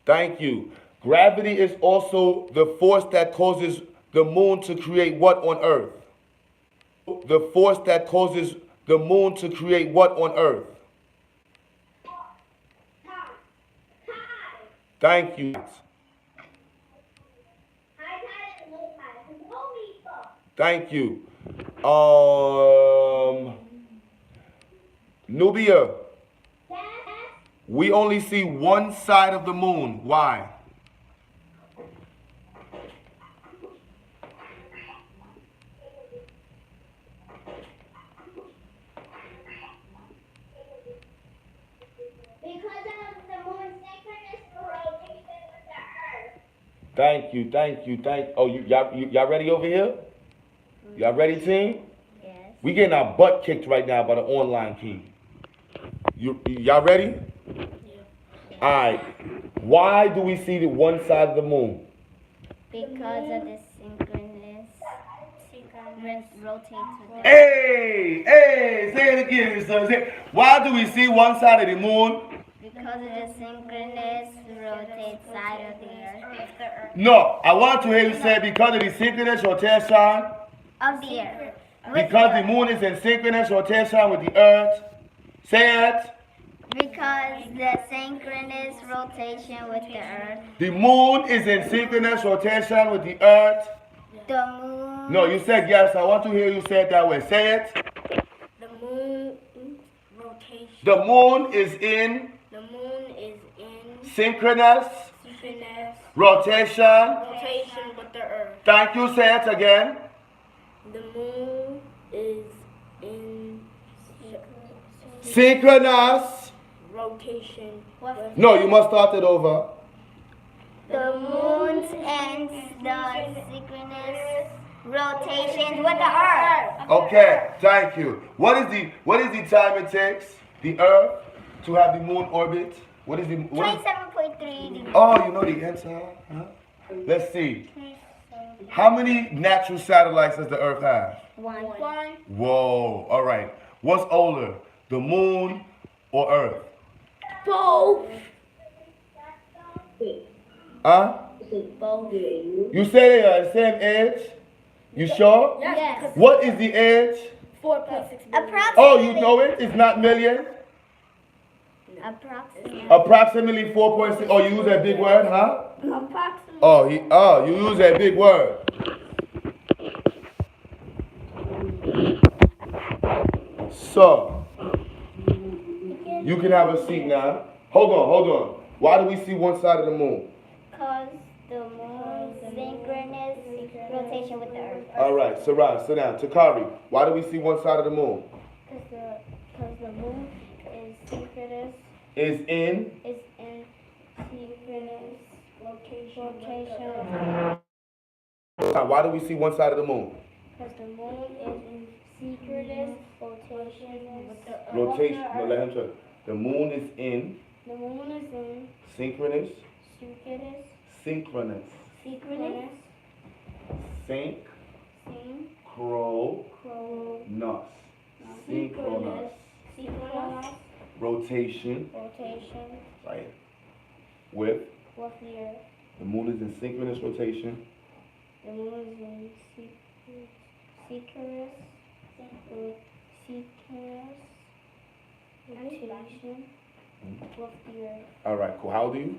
Thank you. Gravity is also the force that causes the moon to create what on Earth? The force that causes the moon to create what on Earth? Thank you. Thank you. Nubia, we only see one side of the moon. Why? Because of the moon's synchronous rotation with the earth. Thank you. Oh, y'all ready over here? Y'all ready, team? Yes. We getting our butt kicked right now by the online team. Y'all ready? Yeah. All right. Why do we see the one side of the moon? Because of the synchronous rotates with the Hey, say it again, son. Why do we see one side of the moon? Because of the synchronous rotate side of the earth. No, I want to hear you say because of the synchronous rotation. Of the earth. Because the moon is in synchronous rotation with the earth. Say it. Because the synchronous rotation with the earth. The moon is in synchronous rotation with the earth. The moon. No, you said yes. I want to hear you say it that way. Say it. The moon rotation. The moon is in synchronous rotation with the earth. Thank you. Say it again. The moon is in Synchronous rotation. No, you must start it over. The moon's and the synchronous rotations with the earth. Okay, thank you. What is the time it takes the Earth to have the moon orbit? What is 27.3. Oh, you know the answer? Huh? Let's see. How many natural satellites does the Earth have? One. Whoa, all right. What's older, the moon or Earth? Both. Huh? Both. You say they are the same age? You sure? Yes. What is the age? 4.6 million. Oh, you know it? It's not million? Approximately. Approximately 4.6. Oh, you use that big word, huh? Approximately. Oh, you use a big word. So, you can have a seat now. Hold on. Why do we see one side of the moon? Because the moon's synchronous rotation with the Earth. All right, Sarai, sit down. Takari, why do we see one side of the moon? Because the moon is synchronous. Is in Synchronous location. Why do we see one side of the moon? Because the moon is in synchronous rotation with the Earth. Rotation. No, let him tell you. The moon is in. The moon is in Synchronous. synchronous. Synchronous. Synchronous. Synchronous. Synchronous. Synchronous. Rotation. Right. With. The Earth. The moon is in synchronous rotation. The moon is in synchronous rotation with the Earth. All right, cool. How old are you?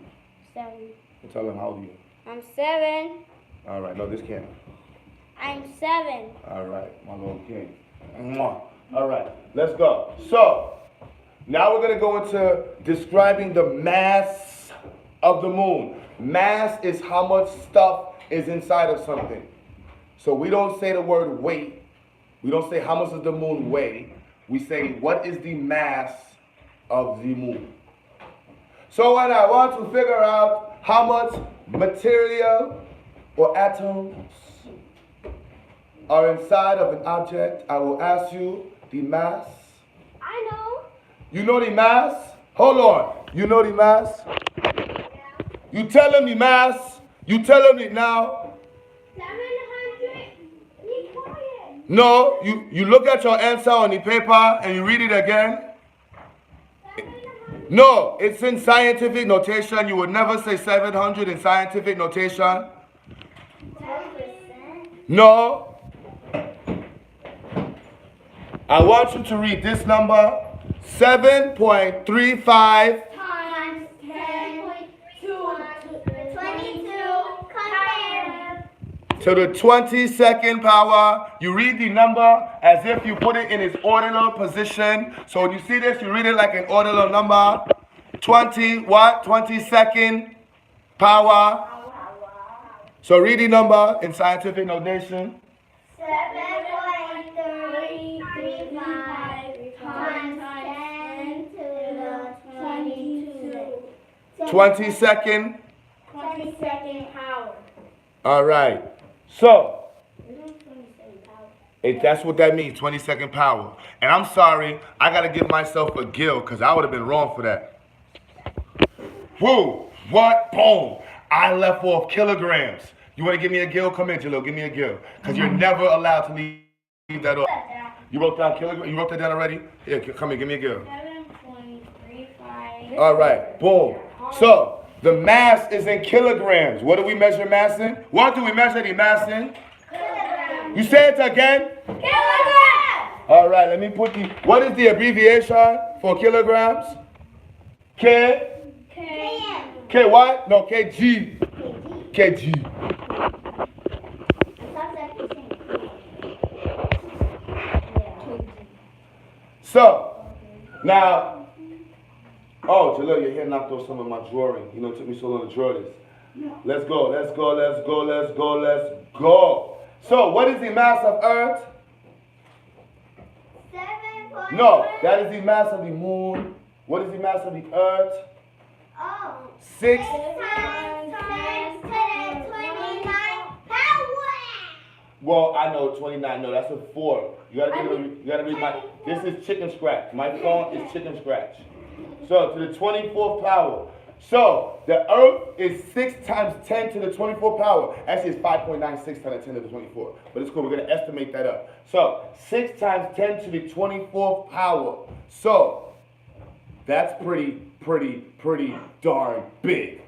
7. Tell them how old are you? I'm 7. All right, no, this can't. I'm 7. All right, my little king. Mwah. All right, let's go. So, now we're going to go into describing the mass of the moon. Mass is how much stuff is inside of something. So we don't say the word weight. We don't say how much does the moon weigh. We say what is the mass of the moon. So when I want to figure out how much material or atoms are inside of an object, I will ask you the mass. I know. You know the mass? Hold on. You know the mass? You tell him the mass. You tell him it now. 700. Be quiet. No, you look at your answer on the paper and you read it again. 700. No, it's in scientific notation. You would never say 700 in scientific notation. 10%. No. I want you to read this number. 7.35 Times 10 to 22 compared to the 22nd power. You read the number as if you put it in its ordinar position. So when you see this, you read it like an ordinar number. 22nd power. So read the number in scientific notation. 7.335 times 10 to the 22. 22nd. 22nd power. All right. So that's what that means, 22nd power. And I'm sorry, I got to give myself a gill because I would have been wrong for that. Whoa, what? Boom. I left off kilograms. You want to give me a gill? Come in, Jalil, give me a gill. Because you're never allowed to leave that off. You wrote down kilograms? You wrote that down already? Here, come here, give me a gill. 7.35. All right, boom. So, the mass is in kilograms. What do we measure mass in? What do we measure the mass in? Kilograms. You say it again? Kilograms. All right, let me put the, what is the abbreviation for kilograms? K? KM. K what? No, KG. KG. So, now, oh, Jalil, your hair knocked off some of my drawing. You know, it took me so long to draw this. Let's go, let's go, let's go, let's go, let's go. So, what is the mass of Earth? 7. No, that is the mass of the moon. What is the mass of the Earth? Oh. 6. Times 10 to the 29 power. Well, I know 29. No, that's a 4. You gotta read my. This is chicken scratch. My phone is chicken scratch. So to the 24th power. So the Earth is 6 times 10 to the 24th power. Actually, it's 5.96 times 10 to the 24th. But it's cool. We're gonna estimate that up. So 6 times 10 to the 24th power. So that's pretty darn big.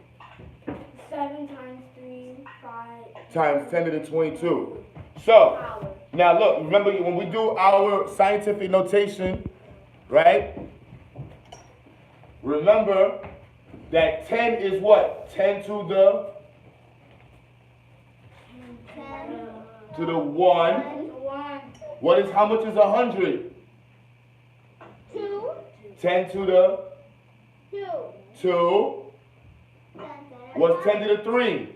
7 times 3, 5. Times 10 to the 22. So, now look, remember when we do our scientific notation, right? Remember that 10 is what? 10 to the to the 1. What is, how much is 100? 2. 10 to the 2. 2. What's 10 to the 3? 3 is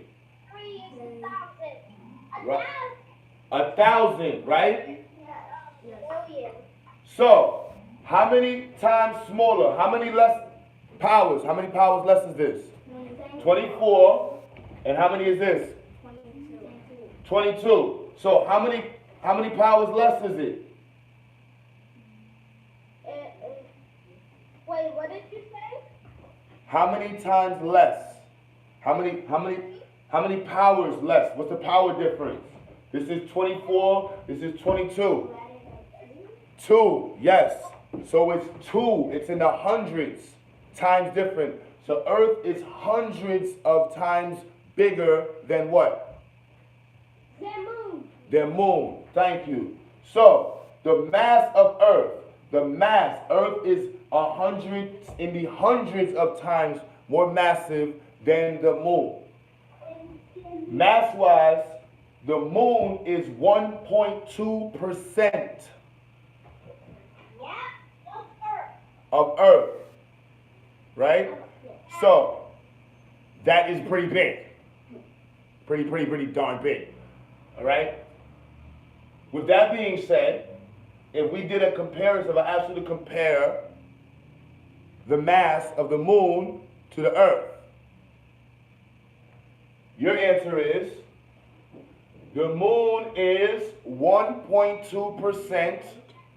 1,000. Right. 1,000, right? Million. So, how many times smaller? How many less powers? How many powers less is this? 24. And how many is this? 22. So, how many powers less is it? Wait, what did you say? How many times less? How many powers less? What's the power difference? This is 24, this is 22. 2, yes. So it's 2, it's in the hundreds times different. So Earth is hundreds of times bigger than what? The moon. The moon. Thank you. So the mass of Earth, Earth is in the hundreds of times more massive than the moon. Mass-wise, the moon is 1.2% of Earth, right? So that is pretty big, pretty darn big. All right. With that being said, if we did a comparison, if I asked you to compare the mass of the moon to the Earth, your answer is the moon is 1.2%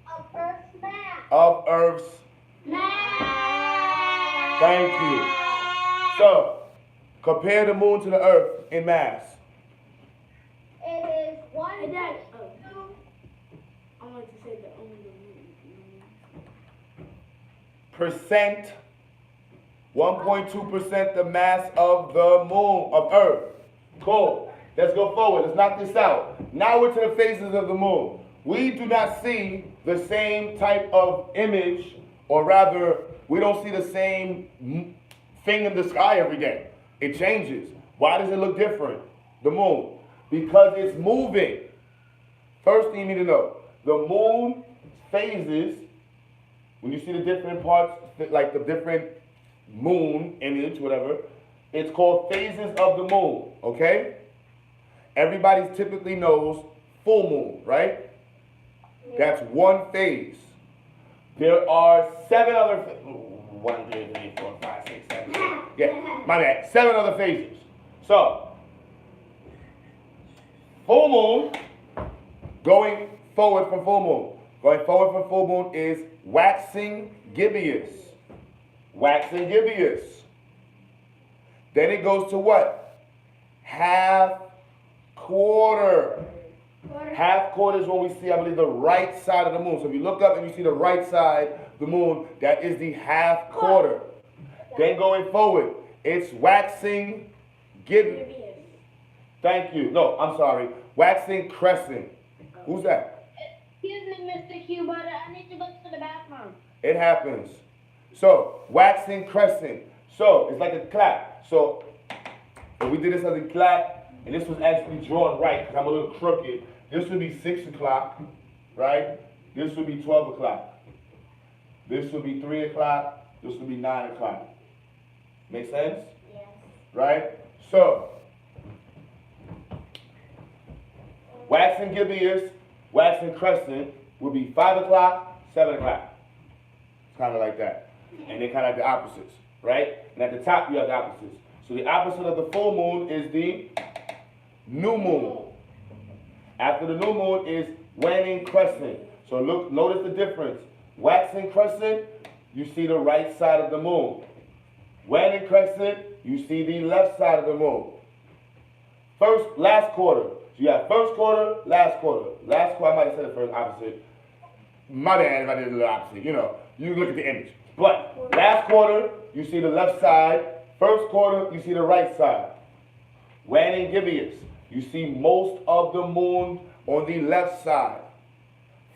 Of Earth's mass. of Earth's. Mass. Thank you. So, compare the moon to the Earth in mass. It is 1. I wanted to say the only Percent, 1.2% the mass of the moon, of Earth. Cool. Let's go forward. Let's knock this out. Now we're to the phases of the moon. We do not see the same type of image, or rather, we don't see the same thing in the sky every day. It changes. Why does it look different? The moon. Because it's moving. First thing you need to know, the moon phases, when you see the different parts, like the different moon image, whatever, it's called phases of the moon, okay? Everybody typically knows full moon, right? That's one phase. There are 7 other, 1, 2, 3, 4, 5, 6, 7, 8. Yeah, my bad. 7 other phases. So, full moon, going forward from full moon. Going forward from full moon is waxing gibbous. Waxing gibbous. Then it goes to what? Half quarter. Half quarter is when we see, I believe, the right side of the moon. So if you look up and you see the right side of the moon, that is the half quarter. Then going forward, it's waxing gibbous. Thank you. No, I'm sorry. Waxing crescent. Who's that? Excuse me, Mr. Q, but I need to go to the bathroom. It happens. So, waxing crescent. So, it's like a clap. So, if we did this as a clap, and this was actually drawn right, because I'm a little crooked, this would be 6 o'clock, right? This would be 12 o'clock. This would be 3 o'clock. This would be 9 o'clock. Make sense? Yes. Right? So, waxing gibbous, waxing crescent would be 5 o'clock, 7 o'clock. It's kind of like that. And they're kind of like the opposites, right? And at the top, you have the opposites. So the opposite of the full moon is the new moon. After the new moon is waning crescent. So look, notice the difference. Waxing crescent, you see the right side of the moon. Waning crescent, you see the left side of the moon. Last quarter. So you have first quarter, last quarter. Last quarter, I might have said it first, opposite. My bad if I did the opposite, you know. You look at the image. But last quarter, you see the left side. First quarter, you see the right side. Waning gibbous, you see most of the moon on the left side.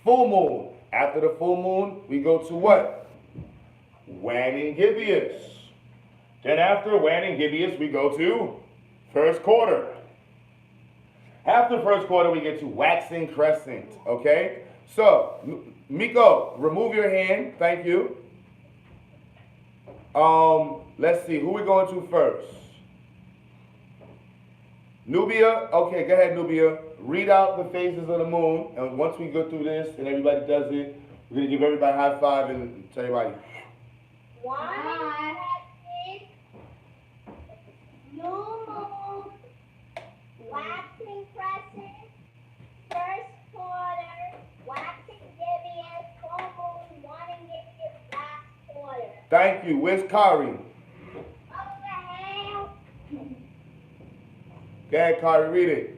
Full moon. After the full moon, we go to what? Waning gibbous. Then after waning gibbous, we go to first quarter. After first quarter, we get to waxing crescent. Okay? So, Miko, remove your hand. Thank you. Let's see. Who we going to first? Nubia? Okay, go ahead, Nubia. Read out the phases of the moon. And once we go through this and everybody does it, we're going to give everybody a high five and tell everybody. One, new moon, waxing crescent, first quarter, waxing gibbous, full moon, waning gibbous, last quarter. Thank you. Where's Kari? Over here. Go ahead, Kari, read it.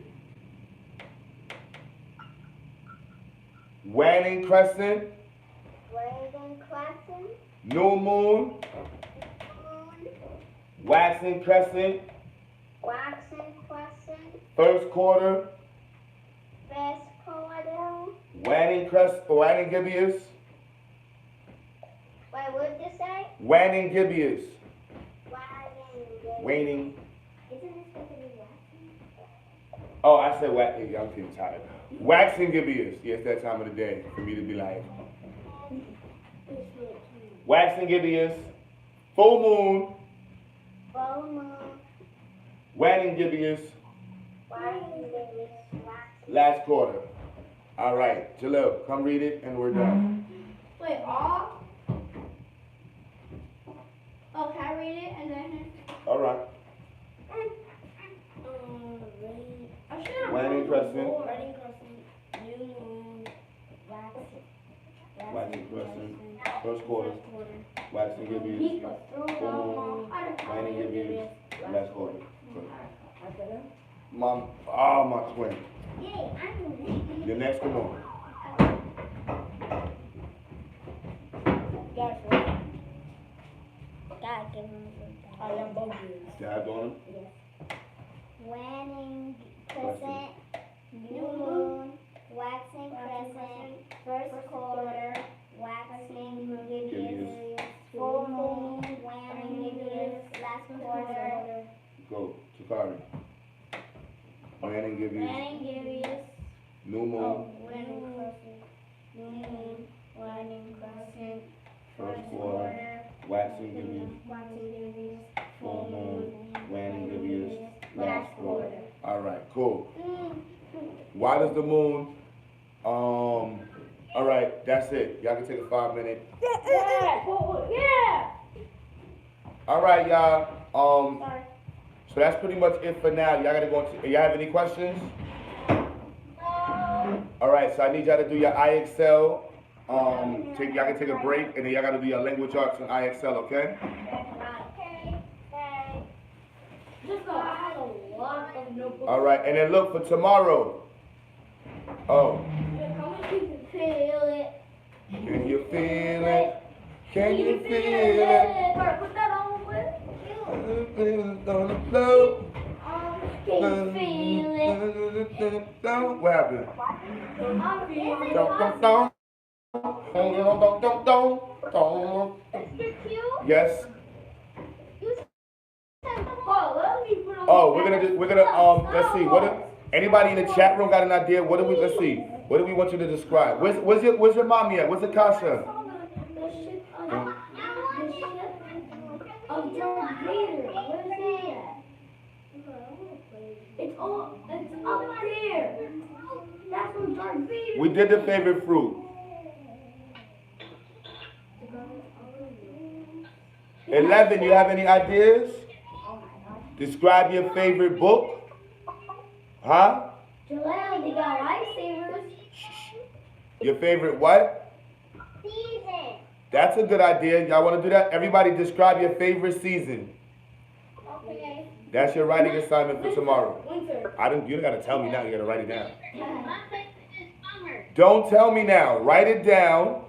Waning crescent, Waning crescent, new moon, moon, waxing crescent, waxing crescent, first quarter, first quarter. waning crescent, waning gibbous, Wait, what did you say? waning gibbous, Waning. waning. Isn't this supposed to be waxing? Oh, I said waxing. I'm getting tired. Waxing gibbous. Yeah, it's that time of the day for me to be like. Waxing gibbous, full moon, Full moon, waning gibbous, waning gibbous, waxing. last quarter. All right, Jalil, come read it and we're done. Wait, all? Oh, can I read it and then? All right. I should have Waning crescent, Waning crescent, new moon, waxing. waxing crescent, first quarter, waxing gibbous, full moon, waning gibbous, last quarter. Good. Mom, oh, my twin. Yay, I'm The next, come on. God, give him a I am bogus. Dab on him. Waning crescent, new moon, waxing crescent, first quarter, waxing gibbous, full moon, waning gibbous, last quarter, Go to Kari. Waning gibbous, waning gibbous, new moon, waning crescent, new moon, waning crescent, first quarter, waxing gibbous, waxing gibbous, full moon, waning gibbous, last quarter. All right, cool. Why does the moon? All right, that's it. Y'all can take a 5-minute. Yeah! All right, y'all. So that's pretty much it for now. Y'all gotta go into, y'all have any questions? All right, so I need y'all to do your IXL. Y'all can take a break, and then y'all gotta do your language arts on IXL, okay? Just so I have a lot of notebooks. All right, and then look for tomorrow. Oh, How many people feel it? can you feel it? Can you feel it? Alright, put that on with. It's gonna blow. Can you feel it? What happened? I'm feeling Dum, dum, dum. Mr. Q, Yes. you said Oh, let me put on Oh, we're gonna let's see. Anybody in the chat room got an idea? Let's see. What do we want you to describe? Where's your mommy at? Where's the Kasha? the shit of Darth Vader. Where is he at? It's up there. That's from Darth Vader. We did the favorite fruit. 11, you have any ideas? Describe your favorite book. Huh? Jaleel, they got lightsabers. Your favorite what? season. That's a good idea. Y'all want to do that? Everybody describe your favorite season. Okay. That's your writing assignment for tomorrow. Winter. You don't gotta tell me now, you gotta write it down. My favorite is summer. Don't tell me now. Write it down.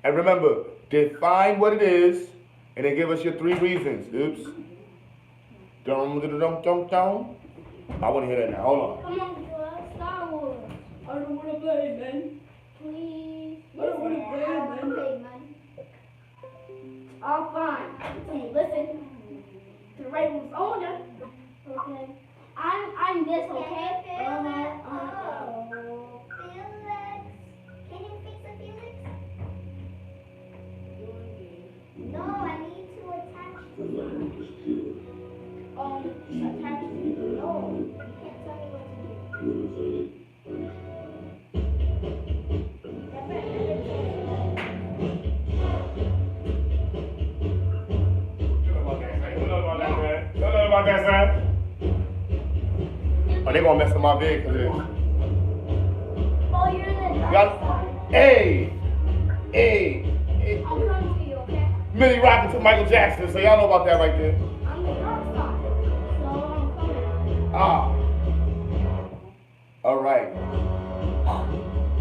And remember, define what it is, and then give us your 3 reasons. Oops. Dum dum dum dum dum. I wanna hear that now. Hold on. Come on, Jaleel. Star Wars. I don't want to play, man. Please. I don't want to play, man. Oh, fine. Listen. The right one's owner. Okay. I'm I'm this, okay? Felix, can you fix a Felix? No, I need to attach to something. Attach to you. No, you can't tell me what to do. About that, son? Oh, they gonna mess up my bed because of this. Oh, you're in the dark Y'all, side. hey. I'll come to you, okay? Millie rocking to Michael Jackson, so y'all know about that right there. I'm the dark side. So I'm coming. Ah. All right.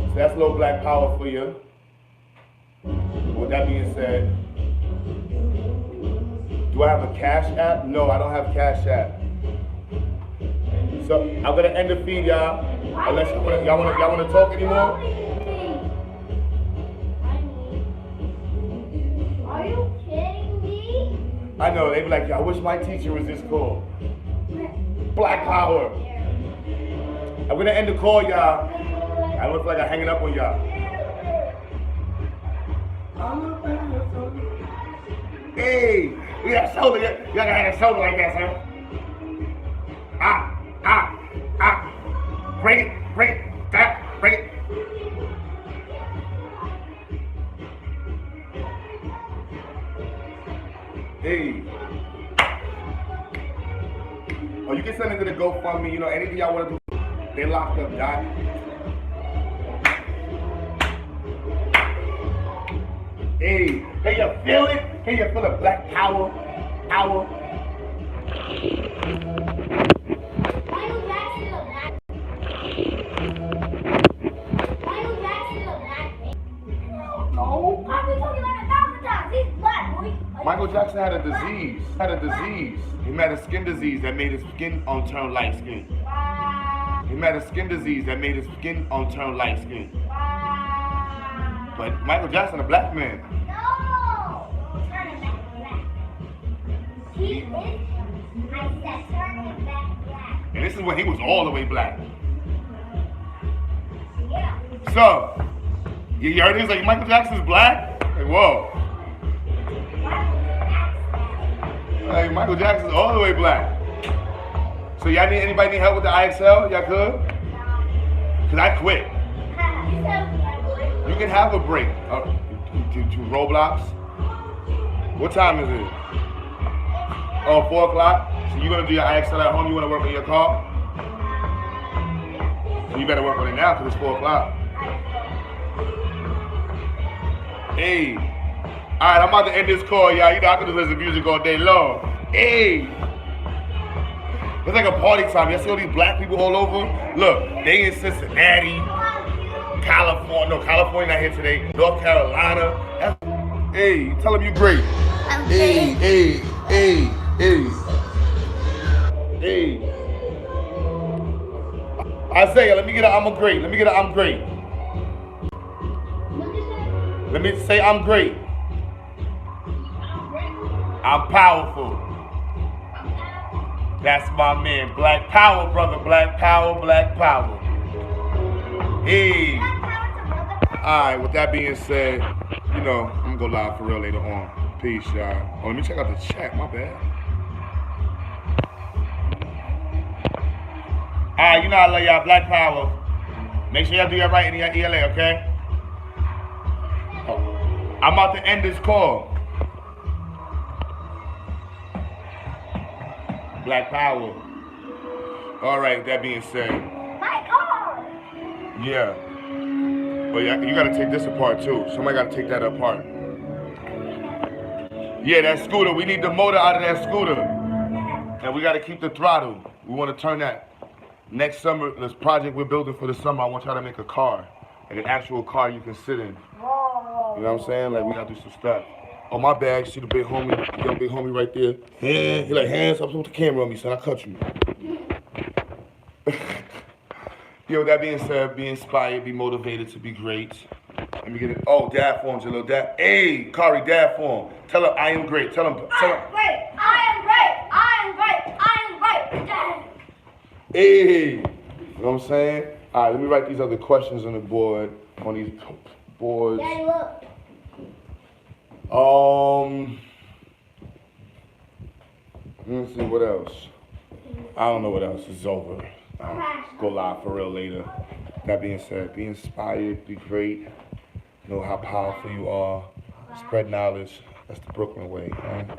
So that's a little black power for you. With that being said, do I have a Cash App? No, I don't have Cash App. So I'm gonna end the feed, y'all. Unless y'all wanna talk anymore. Are you kidding me? I know they be like, I wish my teacher was this cool. Black power. I'm gonna end the call, y'all. I look like I'm hanging up on y'all. Hey, you got a shoulder. You gotta have a shoulder like that, son. Break it, break it, break it. Hey. Oh, you can send it to the GoFundMe. You know, anything y'all want to do. They locked up, Doc. Hey, can you feel it? Can you feel the black power? Michael Jackson a black. Michael Jackson a black man. No. I've been talking like 1,000 times. He's black, boy. Michael Jackson had a disease. He had a skin disease that made his skin turn light skin. He had a skin disease that made his skin turn light skin. But Michael Jackson, a black man. No! Turn it back black. He is, I said, turn it back black. And this is when he was all the way black. Yeah. So, you heard this? Like, Michael Jackson's black? Like, whoa. Like, Michael Jackson's all the way black. So y'all anybody need help with the IXL? Y'all could? Cause I quit. You can have a break. To Roblox. What time is it? Oh, 4 o'clock. So you gonna do your IXL at home? You wanna work on your car? So you better work on it now cause it's 4 o'clock. Hey. Alright, I'm about to end this call, y'all. You know I can just listen to music all day long. Hey. It's like a party time. You see all these black people all over? Look, they in Cincinnati, California. No, California not here today. North Carolina. Hey, tell them you great. Hey. Isaiah, let me get a I'm great. Let me get a I'm great. Let me say I'm great. I'm powerful. That's my man. Black power, brother. Black power, black power. Hey. Alright, with that being said, you know, I'm gonna go live for real later on. Peace, y'all. Oh, let me check out the chat. My bad. Alright, you know I love y'all. Black power. Make sure y'all do your right in your ELA, okay? Oh, I'm about to end this call. Black power. All right, that being said. My car! Yeah. But yeah, you gotta take this apart too. Somebody gotta take that apart. Yeah, that scooter. We need the motor out of that scooter. And we gotta keep the throttle. We wanna turn that. Next summer, this project we're building for the summer, I want y'all to make a car. Like an actual car you can sit in. You know what I'm saying? Like we gotta do some stuff. Oh, my bag, see the big homie, young big homie right there. He like, hands up with the camera on me, son, I cut you. Yo, that being said, be inspired, be motivated to be great. Let me get it. Oh, dad forms, your little dad. Hey, Kari, dad form. Tell her I am great. Tell him. I am great. I am great. I am great. I am great. Dad. Hey, you know what I'm saying? All right, let me write these other questions on the board, on these boards. Daddy, look. Let me see what else. I don't know what else is over. Go live for real later. That being said, be inspired, be great. Know how powerful you are. Spread knowledge. That's the Brooklyn way, man.